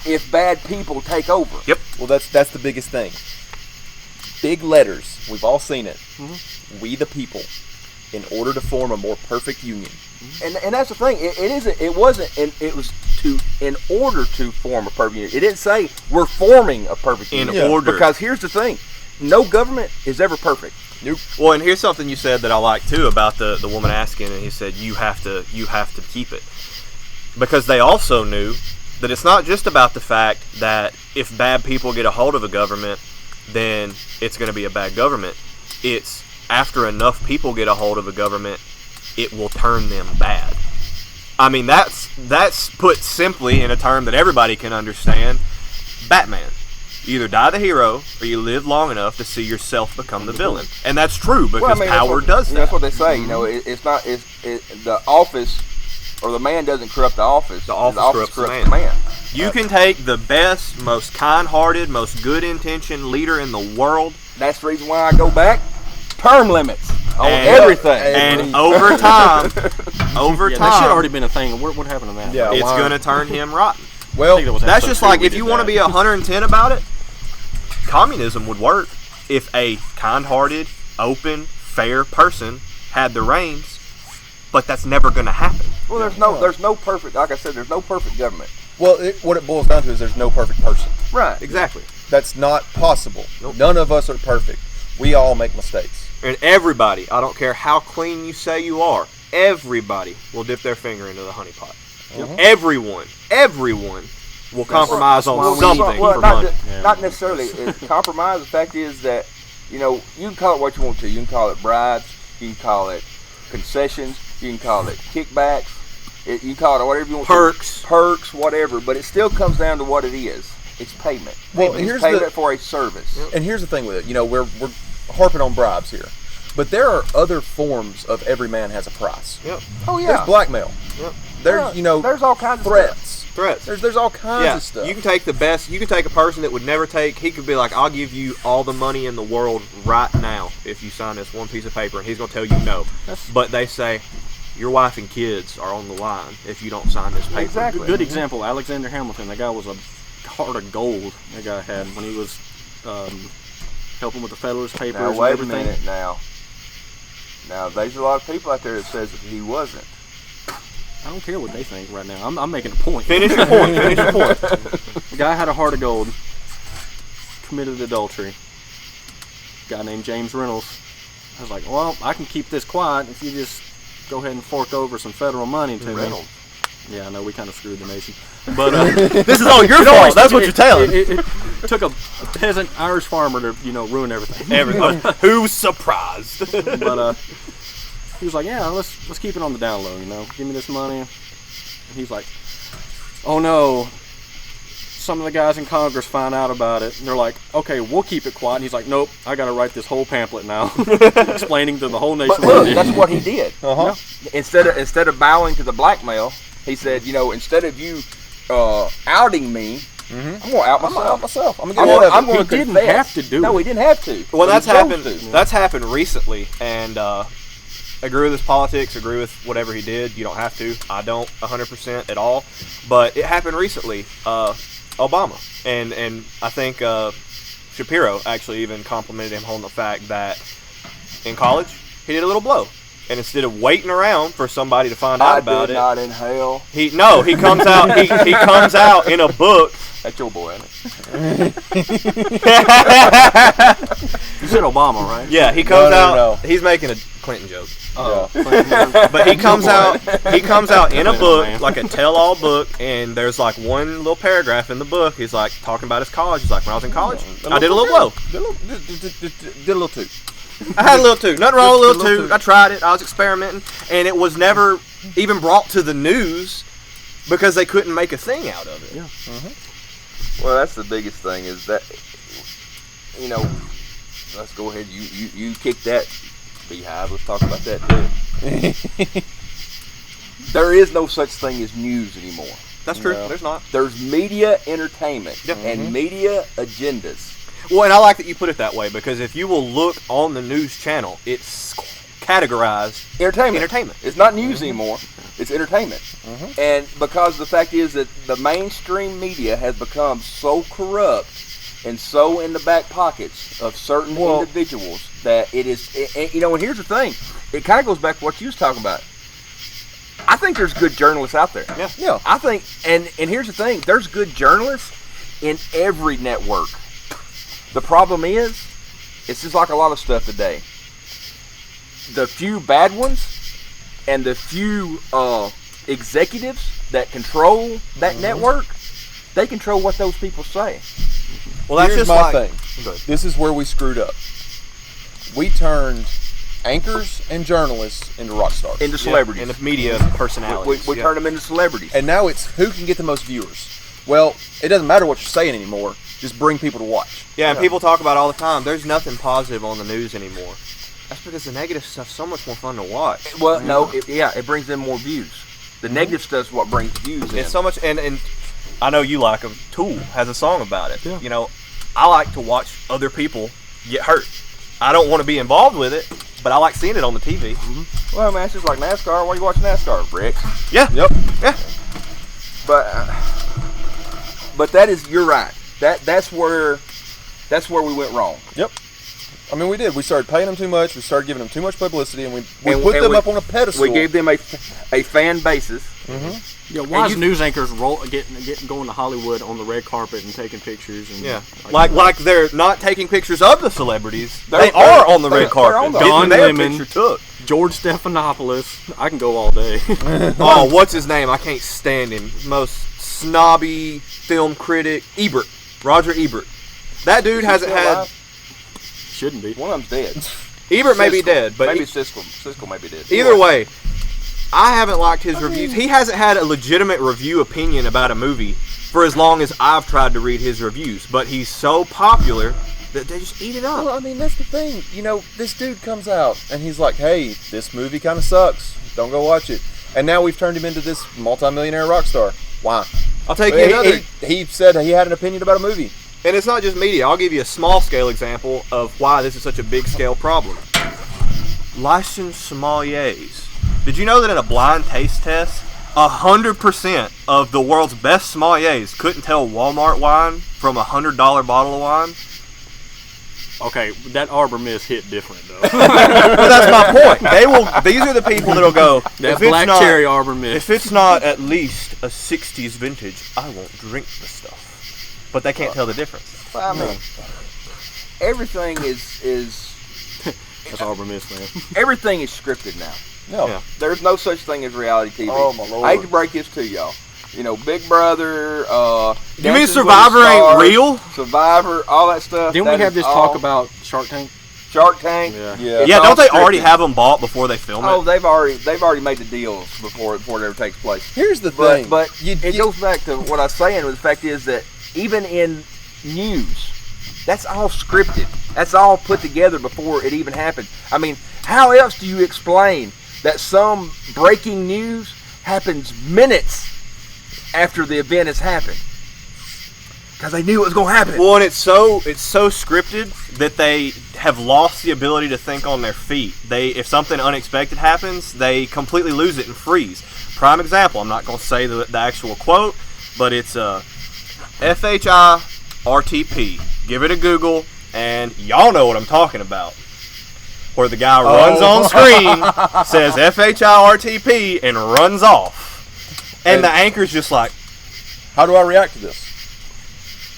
Speaker 2: if bad people take over.
Speaker 1: Yep.
Speaker 4: Well, that's the biggest thing. Big letters. We've all seen it. We the people, in order to form a more perfect union.
Speaker 2: And that's the thing. It wasn't. It was in order to form a perfect union. It didn't say we're forming a perfect union.
Speaker 1: In order.
Speaker 2: Because here's the thing. No government is ever perfect.
Speaker 1: Nope. Well, and here's something you said that I like too about the woman asking, and he said you have to keep it, because they also knew that it's not just about the fact that if bad people get a hold of a government, then it's going to be a bad government. It's after enough people get a hold of a government, it will turn them bad. I mean, that's put simply in a term that everybody can understand. Batman. You either die the hero or you live long enough to see yourself become the villain. And that's true because power does that.
Speaker 2: That's what they say. You know, it's not the office or the man doesn't corrupt the office.
Speaker 1: The office corrupts the man. You can take the best, most kind-hearted, most good-intentioned leader in the world.
Speaker 2: That's the reason why I go back. Term limits on
Speaker 1: And-
Speaker 2: everything.
Speaker 1: And over time,
Speaker 3: That should already been a thing. What happened to that?
Speaker 4: Yeah.
Speaker 1: it's
Speaker 4: Why-
Speaker 1: going to turn him rotten.
Speaker 4: Well,
Speaker 3: I think that was
Speaker 1: That's
Speaker 3: episode
Speaker 1: just
Speaker 3: 2
Speaker 1: like
Speaker 3: we
Speaker 1: if
Speaker 3: did
Speaker 1: you want to
Speaker 3: that.
Speaker 1: be 110 about it, communism would work if a kind-hearted, open, fair person had the reins, but that's never going to happen.
Speaker 2: Well, there's no perfect. Like I said, there's no perfect government.
Speaker 4: well, what it boils down to is there's no perfect person.
Speaker 2: Right.
Speaker 1: Exactly.
Speaker 4: That's not possible.
Speaker 1: Nope.
Speaker 4: None of us are perfect. We all make mistakes.
Speaker 1: And everybody, I don't care how clean you say you are, everybody will dip their finger into the honeypot. Everyone will compromise on
Speaker 3: why we-
Speaker 1: something
Speaker 2: Well,
Speaker 1: for
Speaker 2: not,
Speaker 1: money.
Speaker 2: not necessarily. It's compromise. The fact is that, you know, you can call it what you want to. You can call it bribes. You can call it concessions. You can call it kickbacks. You can call it whatever you want.
Speaker 1: Perks.
Speaker 2: Perks, whatever. But it still comes down to what it is. It's payment.
Speaker 4: Well,
Speaker 2: It's
Speaker 4: here's
Speaker 2: payment
Speaker 4: the-
Speaker 2: for a service.
Speaker 4: And here's the thing with it. You know, we're harping on bribes here, but there are other forms of every man has a price.
Speaker 1: Yep.
Speaker 2: Oh yeah.
Speaker 4: There's blackmail.
Speaker 1: Yep.
Speaker 4: There's
Speaker 2: there's all kinds of
Speaker 4: threats.
Speaker 1: Threats.
Speaker 4: There's all kinds
Speaker 1: Yeah,
Speaker 4: of stuff.
Speaker 1: you can take the best. You can take a person that would never take. He could be like, "I'll give you all the money in the world right now if you sign this one piece of paper," and he's gonna tell you no. But they say, "Your wife and kids are on the line if you don't sign this paper."
Speaker 2: Exactly.
Speaker 3: Good example, Alexander Hamilton. That guy was a heart of gold. That guy had when he was helping with the Federalist Papers
Speaker 2: Now
Speaker 3: and
Speaker 2: wait a
Speaker 3: everything.
Speaker 2: minute. Now there's a lot of people out there that says that he wasn't.
Speaker 3: I don't care what they think right now. I'm making a point.
Speaker 1: Finish your point. Finish your point.
Speaker 3: The guy had a heart of gold. Committed adultery. Guy named James Reynolds. I was like, well, I can keep this quiet if you just go ahead and fork over some federal money to me.
Speaker 2: Reynolds.
Speaker 3: Yeah, I know we kind of screwed the nation, but
Speaker 1: This is all your fault. That's what you're telling.
Speaker 3: It took a peasant Irish farmer to ruin everything.
Speaker 1: Everybody, who's surprised?
Speaker 3: But he was like, yeah, let's keep it on the down low, give me this money. And he's like, oh no, some of the guys in Congress find out about it, and they're like, okay, we'll keep it quiet. And he's like, nope, I got to write this whole pamphlet now, explaining to the whole nation
Speaker 2: But
Speaker 3: what
Speaker 2: look,
Speaker 3: it
Speaker 2: that's
Speaker 3: is.
Speaker 2: what he did.
Speaker 4: Uh-huh.
Speaker 2: Instead of bowing to the blackmail, he said, instead of you outing me, I'm going to out
Speaker 4: I'm gonna out
Speaker 2: myself.
Speaker 4: myself. I'm gonna get rid of it.
Speaker 2: I'm going
Speaker 3: He
Speaker 2: to
Speaker 3: didn't
Speaker 2: confess.
Speaker 3: have to do
Speaker 2: No,
Speaker 3: it.
Speaker 2: he didn't have to.
Speaker 1: Well,
Speaker 2: But
Speaker 1: that's
Speaker 2: he chose
Speaker 1: happened.
Speaker 2: to.
Speaker 1: That's happened recently, and agree with his politics. Agree with whatever he did. You don't have to. I don't 100% at all. But it happened recently. Obama, and I think Shapiro actually even complimented him on the fact that in college he did a little blow, and instead of waiting around for somebody to find out
Speaker 2: I
Speaker 1: about
Speaker 2: did
Speaker 1: it,
Speaker 2: not inhale.
Speaker 1: he comes out. He comes out in a book.
Speaker 2: That's your boy, ain't it?
Speaker 3: You said Obama, right?
Speaker 1: Yeah, he comes
Speaker 4: No,
Speaker 1: out.
Speaker 4: no.
Speaker 1: He's making a Clinton joke.
Speaker 3: Clinton.
Speaker 1: But he comes out. He comes out in a
Speaker 3: Clinton,
Speaker 1: book,
Speaker 3: man.
Speaker 1: like a tell-all book, and there's like one little paragraph in the book. He's like talking about his college. He's like, when I was in college, I did a little blow.
Speaker 4: Did a little too.
Speaker 1: I had a little too. Nothing wrong with a little too. I tried it. I was experimenting, and it was never even brought to the news because they couldn't make a thing out of it.
Speaker 3: Yeah.
Speaker 2: Well, that's the biggest thing is that, let's go ahead. You kick that beehive. Let's talk about that too. There is no such thing as news anymore.
Speaker 1: That's true.
Speaker 4: No.
Speaker 1: There's not.
Speaker 2: There's media entertainment
Speaker 1: Yep.
Speaker 2: and media agendas.
Speaker 1: Well, and I like that you put it that way because if you will look on the news channel, it's categorized entertainment.
Speaker 2: It's not news anymore. It's entertainment. And because the fact is that the mainstream media has become so corrupt and so in the back pockets of certain individuals that it is, and here's the thing. It kind of goes back to what you was talking about. I think there's good journalists out there.
Speaker 4: Yeah.
Speaker 2: I think, and here's the thing. There's good journalists in every network. The problem is, it's just like a lot of stuff today. The few bad ones and the few executives that control that network, they control what those people say.
Speaker 1: Well, that's
Speaker 4: Here's
Speaker 1: just
Speaker 4: my
Speaker 1: like
Speaker 4: thing. This is where we screwed up. We turned anchors and journalists into rock stars.
Speaker 2: Into celebrities.
Speaker 1: and the media personalities.
Speaker 2: We turn them into celebrities.
Speaker 4: And now it's who can get the most viewers. Well, it doesn't matter what you're saying anymore. just bring people to watch.
Speaker 1: Yeah, and people talk about all the time, there's nothing positive on the news anymore. That's because the negative stuff's so much more fun to watch.
Speaker 2: Well, no, it brings in more views. The negative stuff's what brings views in.
Speaker 1: It's so much, and I know you like them. Tool has a song about it.
Speaker 3: Yeah.
Speaker 1: You know, I like to watch other people get hurt. I don't want to be involved with it, but I like seeing it on the TV.
Speaker 2: Mm-hmm. Well, man, it's just like NASCAR. Why you watch NASCAR, Rick?
Speaker 1: Yeah.
Speaker 4: Yep.
Speaker 1: Yeah.
Speaker 2: But that is, you're right. That's where we went wrong.
Speaker 4: Yep. I mean, we did. We started paying them too much. We started giving them too much publicity, and we put them up on a pedestal.
Speaker 2: We gave them a fan basis.
Speaker 4: Mm-hmm.
Speaker 3: Yeah, why is news anchors getting going to Hollywood on the red carpet and taking pictures? And
Speaker 1: Yeah. Like they're not taking pictures of the celebrities. They
Speaker 2: They're
Speaker 1: are on the red
Speaker 2: they're
Speaker 1: carpet.
Speaker 2: on the-
Speaker 1: Getting
Speaker 3: Don
Speaker 1: their
Speaker 3: Lemon.
Speaker 1: picture took.
Speaker 3: George Stephanopoulos. I can go all day.
Speaker 1: Oh, what's his name? I can't stand him. Most snobby film critic. Ebert. Roger Ebert. That dude hasn't
Speaker 2: still
Speaker 1: had...
Speaker 2: alive?
Speaker 3: Shouldn't be.
Speaker 2: One of them's dead.
Speaker 1: Ebert may be
Speaker 2: Siskel.
Speaker 1: dead, but
Speaker 2: maybe Siskel may be dead.
Speaker 1: either way, I haven't liked his reviews. He hasn't had a legitimate review opinion about a movie for as long as I've tried to read his reviews. But he's so popular that they just eat it up.
Speaker 4: Well, I mean, that's the thing. You know, this dude comes out and he's like, "Hey, this movie kind of sucks. Don't go watch it." And now we've turned him into this multimillionaire rock star. Why?
Speaker 1: I'll take you another.
Speaker 4: He said he had an opinion about a movie.
Speaker 1: And it's not just media. I'll give you a small scale example of why this is such a big scale problem. Licensed sommeliers. Did you know that in a blind taste test, 100% of the world's best sommeliers couldn't tell Walmart wine from a $100 bottle of wine?
Speaker 3: Okay, that Arbor Mist hit different though.
Speaker 1: But that's my point. These are the people that'll go,
Speaker 3: That black cherry Arbor Mist.
Speaker 1: if it's not at least a 60s vintage, I won't drink the stuff. But they can't tell the difference.
Speaker 2: Well, I mean, everything is
Speaker 3: That's Arbor Mist, man.
Speaker 2: everything is scripted now.
Speaker 4: No.
Speaker 1: Yeah.
Speaker 2: There's no such thing as reality TV.
Speaker 4: Oh, my Lord.
Speaker 2: I hate to break this to y'all. You know, Big Brother.
Speaker 1: You mean
Speaker 2: Dances with the
Speaker 1: Survivor ain't
Speaker 2: Stars,
Speaker 1: real?
Speaker 2: Survivor, all that stuff.
Speaker 3: Didn't
Speaker 2: that
Speaker 3: we have
Speaker 2: is
Speaker 3: this talk
Speaker 2: all
Speaker 3: about Shark Tank?
Speaker 2: Shark Tank?
Speaker 3: Yeah.
Speaker 4: Yeah.
Speaker 2: It's
Speaker 1: Yeah,
Speaker 2: all
Speaker 1: don't they already
Speaker 2: scripted.
Speaker 1: have them bought before they film
Speaker 2: Oh,
Speaker 1: it?
Speaker 2: they've already made the deals before it ever takes place.
Speaker 4: Here's the
Speaker 2: But
Speaker 4: thing.
Speaker 2: but it goes back to what I was saying. The fact is that even in news, that's all scripted. That's all put together before it even happened. I mean, how else do you explain that some breaking news happens minutes after the event has happened? Because they knew it was going to happen.
Speaker 1: Well, and it's so scripted that they have lost the ability to think on their feet. If something unexpected happens, they completely lose it and freeze. Prime example, I'm not going to say the actual quote, but it's FHIRTP. Give it a Google, and y'all know what I'm talking about. Where the guy runs on screen, says FHIRTP, and runs off. And the anchor's just like,
Speaker 4: How do I react to this?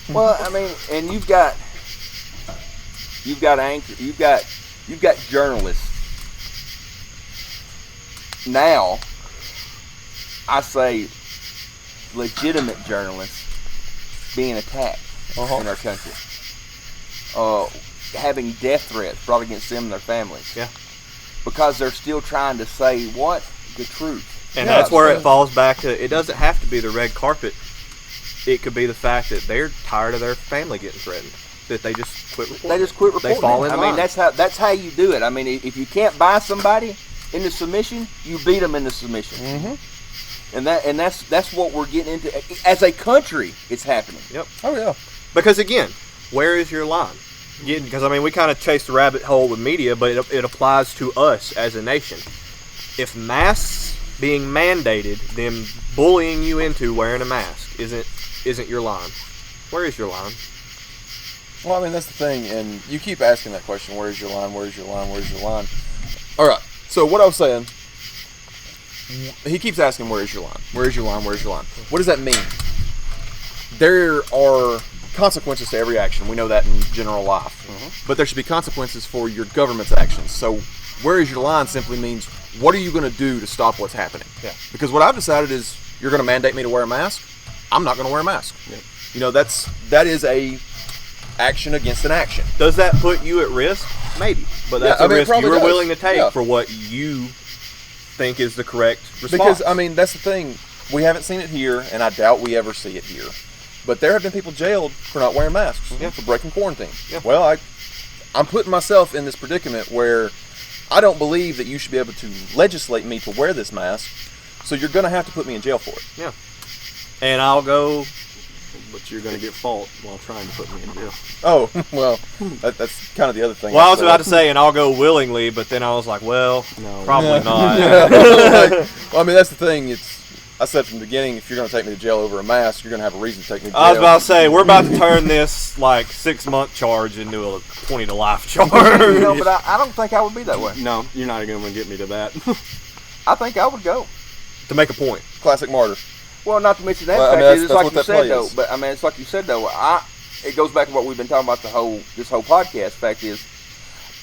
Speaker 2: Well, I mean, and you've got journalists now. I say legitimate journalists being attacked in our country, having death threats brought against them and their families.
Speaker 1: Yeah.
Speaker 2: Because they're still trying to say the truth.
Speaker 1: and
Speaker 4: Yeah,
Speaker 1: that's where
Speaker 4: so-
Speaker 1: it falls back to. It doesn't have to be the red carpet. It could be the fact that they're tired of their family getting threatened. That they just quit reporting.
Speaker 2: They just quit reporting.
Speaker 1: They fall in
Speaker 2: I
Speaker 1: line.
Speaker 2: mean, that's how you do it. I mean, if you can't buy somebody into submission, you beat them into submission.
Speaker 4: Mm-hmm.
Speaker 2: And that's what we're getting into as a country. It's happening.
Speaker 4: Oh, yeah.
Speaker 1: Because again, where is your line? Because I mean, we kind of chase the rabbit hole with media, but it applies to us as a nation. If masks being mandated, them bullying you into wearing a mask isn't your line. Where is your line?
Speaker 4: Well, I mean, that's the thing, and you keep asking that question, where's your line, where's your line, where's your line? All right, so what I was saying, he keeps asking, where's your line, where's your line, where's your line? What does that mean? There are consequences to every action. We know that in general life. But there should be consequences for your government's actions. So where is your line simply means, what are you going to do to stop what's happening?
Speaker 1: Yeah.
Speaker 4: Because what I've decided is, you're going to mandate me to wear a mask, I'm not going to wear a mask.
Speaker 1: Yep.
Speaker 4: You know, that is a action against an action.
Speaker 1: Does that put you at risk? Maybe, but that's
Speaker 4: Yeah, I
Speaker 1: a
Speaker 4: mean, it
Speaker 1: risk
Speaker 4: probably
Speaker 1: you're
Speaker 4: does.
Speaker 1: willing to take
Speaker 4: Yeah.
Speaker 1: for what you think is the correct response.
Speaker 4: Because, I mean, that's the thing. We haven't seen it here, and I doubt we ever see it here. But there have been people jailed for not wearing masks,
Speaker 1: Yeah.
Speaker 4: for breaking quarantine.
Speaker 1: Yeah.
Speaker 4: Well, I'm putting myself in this predicament where I don't believe that you should be able to legislate me to wear this mask, so you're going to have to put me in jail for it.
Speaker 1: Yeah. And I'll go.
Speaker 3: But you're going to get fault while trying to put me in jail.
Speaker 4: Oh, well, that's kind of the other thing.
Speaker 1: Well, I was about to say, and I'll go willingly, but then I was like, well,
Speaker 3: No.
Speaker 1: probably not.
Speaker 4: Well, I mean, that's the thing. I said from the beginning, if you're going to take me to jail over a mask, you're going to have a reason to take me to jail.
Speaker 1: I was about to say, we're about to turn this like 6-month charge into a 20 to life charge.
Speaker 2: But I don't think I would be that way.
Speaker 3: No, you're not going to get me to that.
Speaker 2: I think I would go.
Speaker 1: To make a point.
Speaker 4: Classic martyr.
Speaker 2: Well, not to mention that
Speaker 4: Well, I
Speaker 2: fact,
Speaker 4: mean,
Speaker 2: it's
Speaker 4: that's
Speaker 2: like
Speaker 4: what
Speaker 2: you
Speaker 4: that
Speaker 2: said
Speaker 4: play
Speaker 2: though.
Speaker 4: is.
Speaker 2: But I mean, it's like you said though. It goes back to what we've been talking about this whole podcast. Fact is,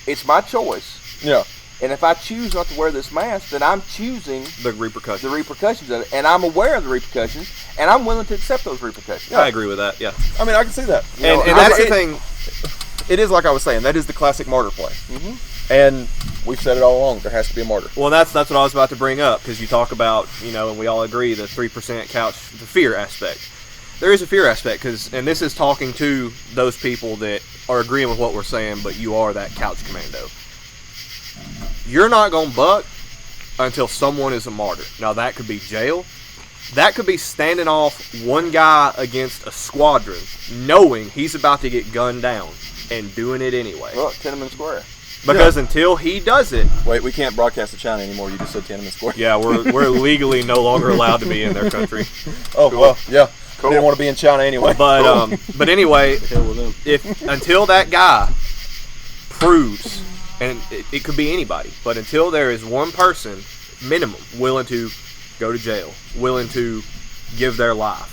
Speaker 2: it's my choice,
Speaker 4: Yeah.
Speaker 2: and if I choose not to wear this mask, then I'm choosing
Speaker 1: The repercussions.
Speaker 2: the repercussions of it, and I'm aware of the repercussions, and I'm willing to accept those repercussions.
Speaker 1: I agree with that, yeah.
Speaker 4: I mean, I can see that. You
Speaker 1: And,
Speaker 4: know,
Speaker 1: and that's the thing.
Speaker 4: It is like I was saying. That is the classic martyr play. And we've said it all along. There has to be a martyr.
Speaker 1: Well, that's what I was about to bring up, because you talk about, and we all agree, the 3% couch, the fear aspect. There is a fear aspect, and this is talking to those people that are agreeing with what we're saying, but you are that couch commando. You're not going to buck until someone is a martyr. Now, that could be jail. That could be standing off one guy against a squadron, knowing he's about to get gunned down, and doing it anyway.
Speaker 2: Well, Tiananmen Square.
Speaker 1: Because until he does it,
Speaker 4: Wait, we can't broadcast to China anymore. You just said Tiananmen Square.
Speaker 1: yeah, we're legally no longer allowed to be in their country.
Speaker 4: Oh, well, yeah.
Speaker 2: Cool.
Speaker 4: Didn't want to be in China anyway.
Speaker 1: But anyway,
Speaker 3: Hell with them.
Speaker 1: if until that guy proves, and it could be anybody, but until there is one person minimum willing to go to jail, willing to give their life,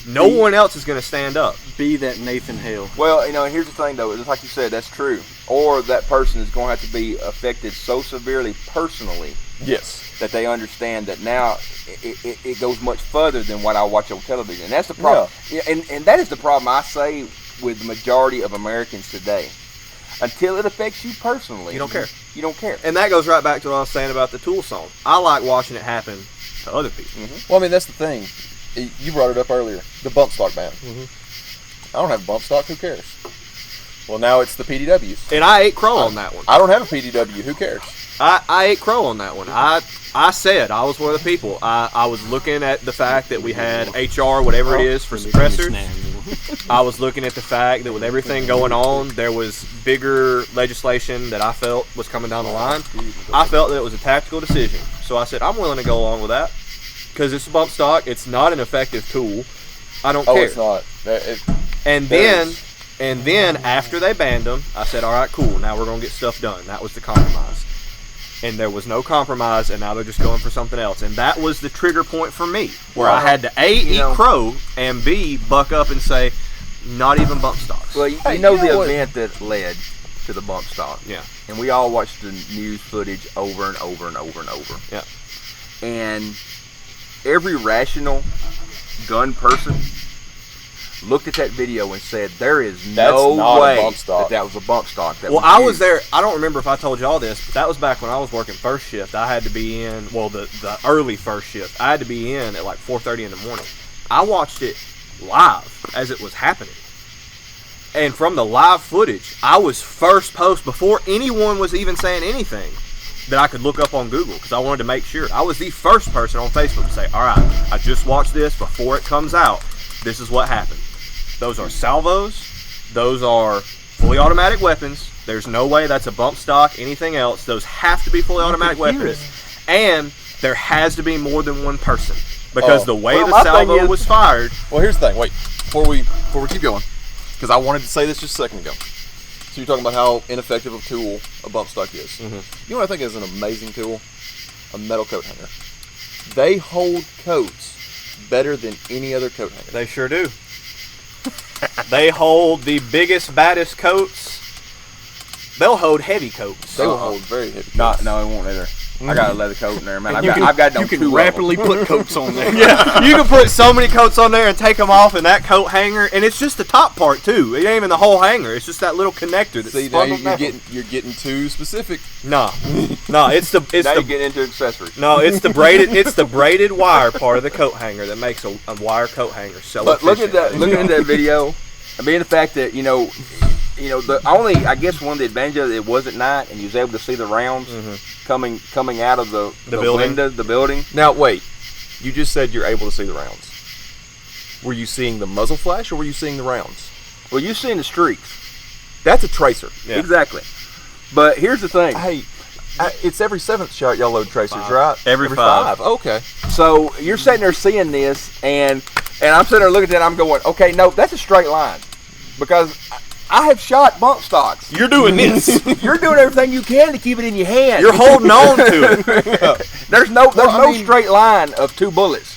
Speaker 1: no one else is going to stand up.
Speaker 3: Be that Nathan Hale.
Speaker 2: Well, here's the thing though. Just like you said, that's true. Or that person is going to have to be affected so severely personally
Speaker 4: Yes.
Speaker 2: that they understand that now it goes much further than what I watch on television. And that's the problem. Yeah. And that is the problem I say with the majority of Americans today. Until it affects you personally,
Speaker 1: You don't care.
Speaker 2: You don't care.
Speaker 1: And that goes right back to what I was saying about the Tool song. I like watching it happen to other people.
Speaker 4: Well, I mean, that's the thing. You brought it up earlier. The bump stock ban. I don't have a bump stock. Who cares? Well, now it's the PDWs.
Speaker 1: And I ate crow on that one.
Speaker 4: I don't have a PDW. Who cares?
Speaker 1: I ate crow on that one. I said I was one of the people. I was looking at the fact that we had HR, whatever it is, for suppressors. I was looking at the fact that with everything going on, there was bigger legislation that I felt was coming down the line. I felt that it was a tactical decision. So I said, I'm willing to go along with that. Because it's a bump stock. It's not an effective tool. I don't
Speaker 4: Oh,
Speaker 1: care.
Speaker 4: it's not.
Speaker 1: And then after they banned them, I said, all right, cool. Now we're going to get stuff done. That was the compromise. And there was no compromise, and now they're just going for something else. And that was the trigger point for me, where I had to A, eat crow, and B, buck up and say, not even bump stocks.
Speaker 2: Well, you
Speaker 4: Hey,
Speaker 2: know
Speaker 4: you know
Speaker 2: the
Speaker 4: what?
Speaker 2: event that led to the bump stock.
Speaker 1: Yeah.
Speaker 2: And we all watched the news footage over and over and over and over.
Speaker 1: Yeah.
Speaker 2: And every rational gun person looked at that video and said, there is
Speaker 4: That's
Speaker 2: no
Speaker 4: not a
Speaker 2: way
Speaker 4: bump stock.
Speaker 2: that was a bump stock. That
Speaker 1: Well, I was
Speaker 2: used.
Speaker 1: there. I don't remember if I told y'all this, but that was back when I was working first shift. I had to be in, well, the early first shift. I had to be in at like 4:30 in the morning. I watched it live as it was happening. And from the live footage, I was first post before anyone was even saying anything that I could look up on Google, because I wanted to make sure. I was the first person on Facebook to say, all right, I just watched this before it comes out. This is what happened. Those are salvos. Those are fully automatic weapons. There's no way that's a bump stock, anything else. Those have to be fully automatic weapons. And there has to be more than one person. Because the way
Speaker 2: Well,
Speaker 1: the
Speaker 2: my thing
Speaker 1: salvo
Speaker 2: is-
Speaker 1: was fired,
Speaker 4: Well, here's the thing. Wait, before we keep going, because I wanted to say this just a second ago. So you're talking about how ineffective a tool a bump stock is. You know what I think is an amazing tool? A metal coat hanger. They hold coats better than any other coat hanger.
Speaker 1: they sure do. They hold the biggest, baddest coats they'll hold heavy coats.
Speaker 4: They will hold very heavy.
Speaker 2: No,
Speaker 4: coats.
Speaker 2: it won't either. I got a leather coat in there, man.
Speaker 3: And
Speaker 2: I've got
Speaker 3: you can
Speaker 2: two
Speaker 3: rapidly put coats on there.
Speaker 1: Yeah, you can put so many coats on there and take them off in that coat hanger, and it's just the top part too. It ain't even the whole hanger. It's just that little connector that's
Speaker 4: See, now
Speaker 1: spun down.
Speaker 4: you're getting too specific.
Speaker 1: No, it's
Speaker 2: Now you
Speaker 1: the
Speaker 2: get into accessories.
Speaker 1: no, it's the braided wire part of the coat hanger that makes a wire coat hanger so
Speaker 2: But look at
Speaker 1: efficient.
Speaker 2: that! Looking at that video, I mean the fact that the only, I guess, one of the advantages of it was at night, and you was able to see the rounds coming out of the
Speaker 1: building.
Speaker 2: window, the building.
Speaker 4: Now wait, you just said you're able to see the rounds. Were you seeing the muzzle flash or were you seeing the rounds?
Speaker 2: Well, you've seen the streaks.
Speaker 4: That's a tracer.
Speaker 1: Yeah.
Speaker 2: Exactly. But here's the thing.
Speaker 4: Hey, it's every 7th shot y'all load tracers, right?
Speaker 1: Every five.
Speaker 4: Okay.
Speaker 2: So you're sitting there seeing this, and I'm sitting there looking at that, and I'm going, okay, no, that's a straight line, because I have shot bump stocks.
Speaker 1: You're doing this.
Speaker 2: You're doing everything you can to keep it in your hand.
Speaker 1: You're holding on to it.
Speaker 2: There's no straight line of 2 bullets.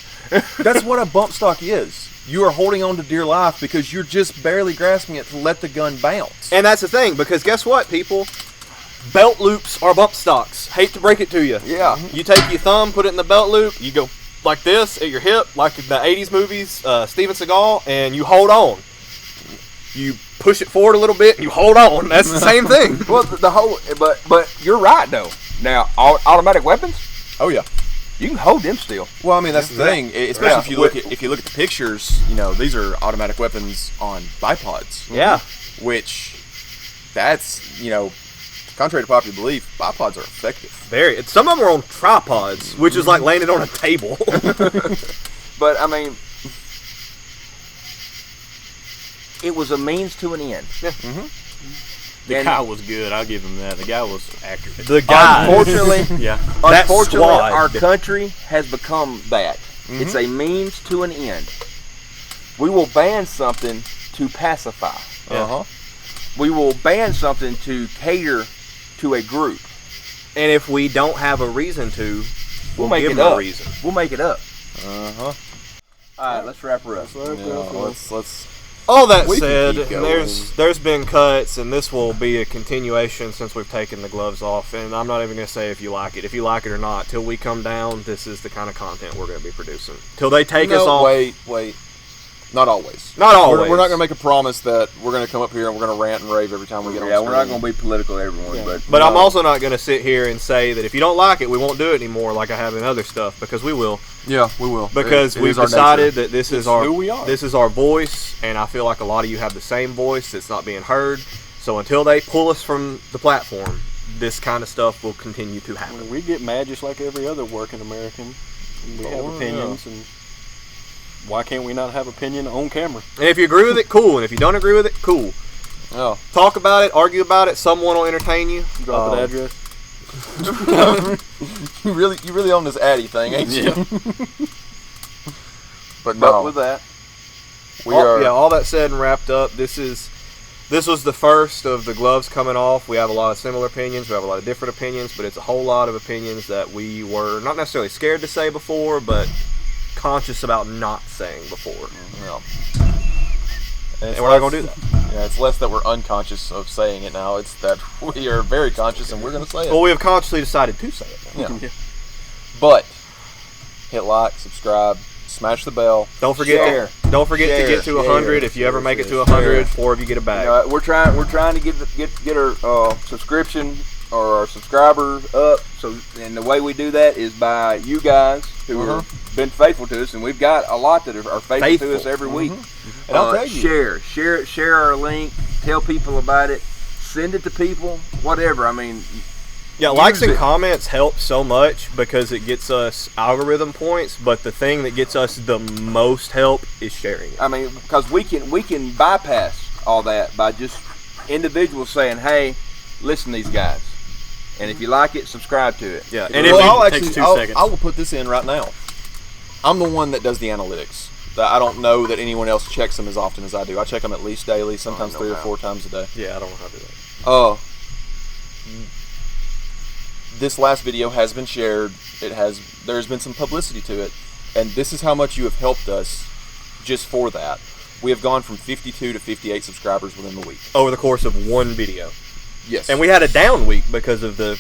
Speaker 4: That's what a bump stock is. You are holding on to dear life because you're just barely grasping it to let the gun bounce.
Speaker 1: And that's the thing, because guess what, people? Belt loops are bump stocks. Hate to break it to you.
Speaker 2: Yeah.
Speaker 1: You take your thumb, put it in the belt loop, you go like this at your hip, like the 80s movies, Steven Seagal, and you hold on. You push it forward a little bit, and you hold on. That's the same thing.
Speaker 2: Well, the whole, but you're right though. Now, automatic weapons,
Speaker 4: Oh yeah.
Speaker 2: you can hold them still.
Speaker 4: Well, I mean that's the thing, especially
Speaker 2: Yeah.
Speaker 4: if you look at the pictures. These are automatic weapons on bipods.
Speaker 1: Yeah.
Speaker 4: Which, that's contrary to popular belief, bipods are effective.
Speaker 1: Very. Some of them are on tripods, which is like laying it on a table.
Speaker 2: But I mean, it was a means to an end.
Speaker 1: Yeah.
Speaker 3: The
Speaker 2: And-
Speaker 3: guy was good. I'll give him that. The guy was accurate.
Speaker 1: The guy.
Speaker 2: Unfortunately,
Speaker 3: Yeah.
Speaker 1: That
Speaker 2: unfortunately,
Speaker 1: squad.
Speaker 2: our country has become that. It's a means to an end. We will ban something to pacify.
Speaker 4: Uh-huh.
Speaker 2: We will ban something to cater to a group.
Speaker 1: And if we don't have a reason to, we'll
Speaker 2: make
Speaker 1: give
Speaker 2: it
Speaker 1: them
Speaker 2: up.
Speaker 1: a reason.
Speaker 2: We'll make it up.
Speaker 4: Uh-huh.
Speaker 2: All right, let's wrap her up.
Speaker 4: Let's
Speaker 1: All that
Speaker 4: We can
Speaker 1: said,
Speaker 4: keep going.
Speaker 1: there's been cuts, and this will be a continuation since we've taken the gloves off. And I'm not even going to say if you like it. If you like it or not, till we come down, this is the kind of content we're going to be producing. Till they take us off.
Speaker 4: Wait. Not always.
Speaker 1: Not always.
Speaker 4: We're not going to make a promise that we're going to come up here and we're going to rant and rave every time we get on
Speaker 2: Yeah,
Speaker 4: screen.
Speaker 2: we're not going to be political, everyone,
Speaker 1: But I'm also not going to sit here and say that if you don't like it, we won't do it anymore like I have in other stuff, because we will.
Speaker 4: Yeah, we will.
Speaker 1: Because
Speaker 4: It
Speaker 1: we've
Speaker 4: is our
Speaker 1: decided
Speaker 4: nature.
Speaker 1: that this is
Speaker 4: It's
Speaker 1: our
Speaker 4: who we are.
Speaker 1: This is our voice, and I feel like a lot of you have the same voice that's not being heard. So until they pull us from the platform, this kind of stuff will continue to happen.
Speaker 3: We get mad just like every other working American. We have opinions, and why can't we not have opinion on camera?
Speaker 1: And if you agree with it, cool. And if you don't agree with it, cool.
Speaker 4: Oh.
Speaker 1: Talk about it, argue about it. Someone will entertain you.
Speaker 3: Drop an address.
Speaker 4: You really own this Addy thing, ain't you? But
Speaker 2: But
Speaker 4: no,
Speaker 2: with that,
Speaker 1: all that said and wrapped up, this was the first of the gloves coming off. We have a lot of similar opinions. We have a lot of different opinions, but it's a whole lot of opinions that we were not necessarily scared to say before, but conscious about not saying before.
Speaker 4: no.
Speaker 1: And we're not going to do that.
Speaker 4: Yeah, it's less that we're unconscious of saying it now. It's that we are very conscious and we're going to say it.
Speaker 1: Well, we have consciously decided to say it now.
Speaker 4: Yeah. But hit like, subscribe, smash the bell.
Speaker 1: Don't forget
Speaker 2: Share.
Speaker 1: to get to 100. If you ever make it to 100, 4 of you get a bag.
Speaker 2: we're trying to get our subscription or our subscribers up. So, and the way we do that is by you guys who have been faithful to us, and we've got a lot that are faithful to us every week.
Speaker 4: And I'll tell you.
Speaker 2: Share our link. Tell people about it. Send it to people. Whatever. I mean,
Speaker 1: Yeah, likes and
Speaker 2: it.
Speaker 1: comments help so much because it gets us algorithm points, but the thing that gets us the most help is sharing it.
Speaker 2: I mean, because we can bypass all that by just individuals saying, "Hey, listen to these guys," and if you like it, subscribe to it.
Speaker 1: Yeah,
Speaker 3: And
Speaker 1: and
Speaker 3: if
Speaker 1: if
Speaker 3: you-
Speaker 1: you,
Speaker 3: it takes 2 seconds.
Speaker 4: I will put this in right now. I'm the one that does the analytics. I don't know that anyone else checks them as often as I do. I check them at least daily, sometimes 3 or 4 times a day.
Speaker 1: yeah, I don't know how to do that.
Speaker 4: This last video has been shared. There's been some publicity to it, and this is how much you have helped us just for that. We have gone from 52 to 58 subscribers within the week.
Speaker 1: Over the course of one video.
Speaker 4: Yes.
Speaker 1: And we had a down week because of the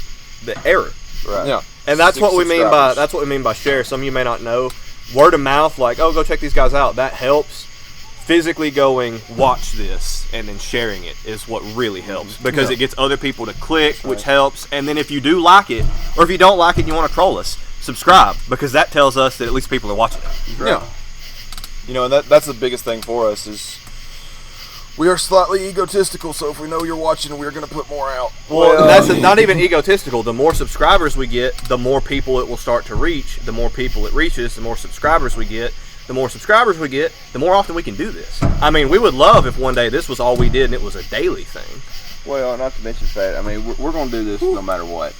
Speaker 1: error.
Speaker 2: Right.
Speaker 4: Yeah.
Speaker 1: And that's
Speaker 2: 6
Speaker 1: what we mean by
Speaker 2: subscribers.
Speaker 1: share. Some of you may not know. Word of mouth, like, oh, go check these guys out. That helps. Physically going, watch this, and then sharing it is what really helps, because
Speaker 4: Yeah.
Speaker 1: it gets other people to click, which helps. And then if you do like it, or if you don't like it and you want to troll us, subscribe, because that tells us that at least people are watching it.
Speaker 4: Yeah. You know, and that's the biggest thing for us is we are slightly egotistical, so if we know you're watching, we're going to put more out.
Speaker 1: Well, that's not even egotistical. The more subscribers we get, the more people it will start to reach. The more people it reaches, the more subscribers we get. The more subscribers we get, the more often we can do this. I mean, we would love if one day this was all we did and it was a daily thing.
Speaker 2: Well, not to mention the fact, I mean, we're going to do this no matter what.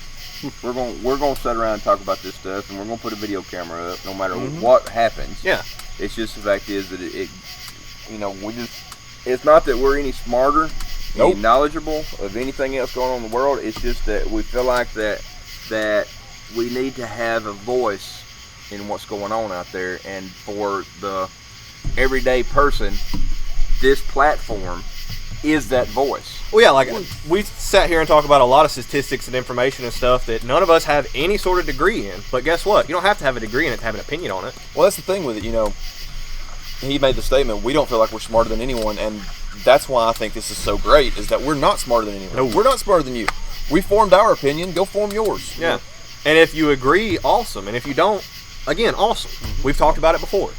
Speaker 2: We're going to sit around and talk about this stuff, and we're going to put a video camera up no matter what happens.
Speaker 1: Yeah.
Speaker 2: It's just the fact is that it you know, it's not that we're any smarter,
Speaker 4: Nope.
Speaker 2: any knowledgeable of anything else going on in the world. It's just that we feel like that we need to have a voice in what's going on out there, and for the everyday person, this platform is that voice.
Speaker 1: Well, yeah, like we sat here and talk about a lot of statistics and information and stuff that none of us have any sort of degree in. But guess what? You don't have to have a degree in it to have an opinion on it.
Speaker 4: Well, that's the thing with it, you know. He made the statement, we don't feel like we're smarter than anyone, and that's why I think this is so great, is that we're not smarter than anyone.
Speaker 1: No.
Speaker 4: We're not smarter than you. We formed our opinion, go form yours.
Speaker 1: Yeah. And if you agree, awesome. And if you don't, again, awesome. We've talked about it before.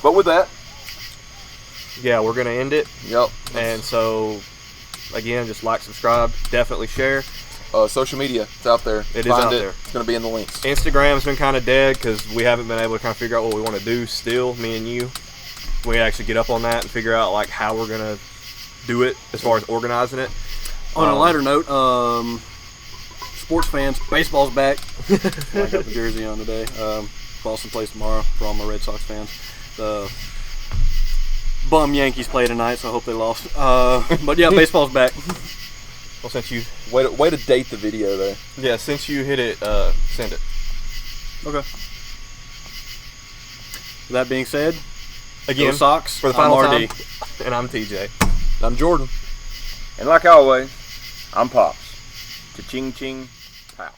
Speaker 4: But with that,
Speaker 1: Yeah, we're going to end it.
Speaker 4: yep.
Speaker 1: And so, again, just like, subscribe, definitely share.
Speaker 4: Social media, it's out there.
Speaker 1: It is
Speaker 4: Find
Speaker 1: out
Speaker 4: it.
Speaker 1: there.
Speaker 4: It's going to be in the links.
Speaker 1: Instagram's been kind of dead because we haven't been able to kind of figure out what we want to do still, me and you. We actually get up on that and figure out like how we're going to do it as far as organizing it.
Speaker 3: On a lighter note, sports fans, baseball's back. I got the jersey on today. Boston plays tomorrow for all my Red Sox fans. The bum Yankees play tonight, so I hope they lost. But yeah, baseball's back.
Speaker 1: Well, since you,
Speaker 4: Way to date the video there.
Speaker 1: yeah, since you hit it, send it.
Speaker 3: Okay. That being said,
Speaker 1: Again,
Speaker 3: go Sox
Speaker 1: for the
Speaker 3: I'm
Speaker 1: final
Speaker 3: RD.
Speaker 1: time. And I'm TJ.
Speaker 4: I'm Jordan.
Speaker 2: And like always, I'm Pops. Cha-ching, ching, pow.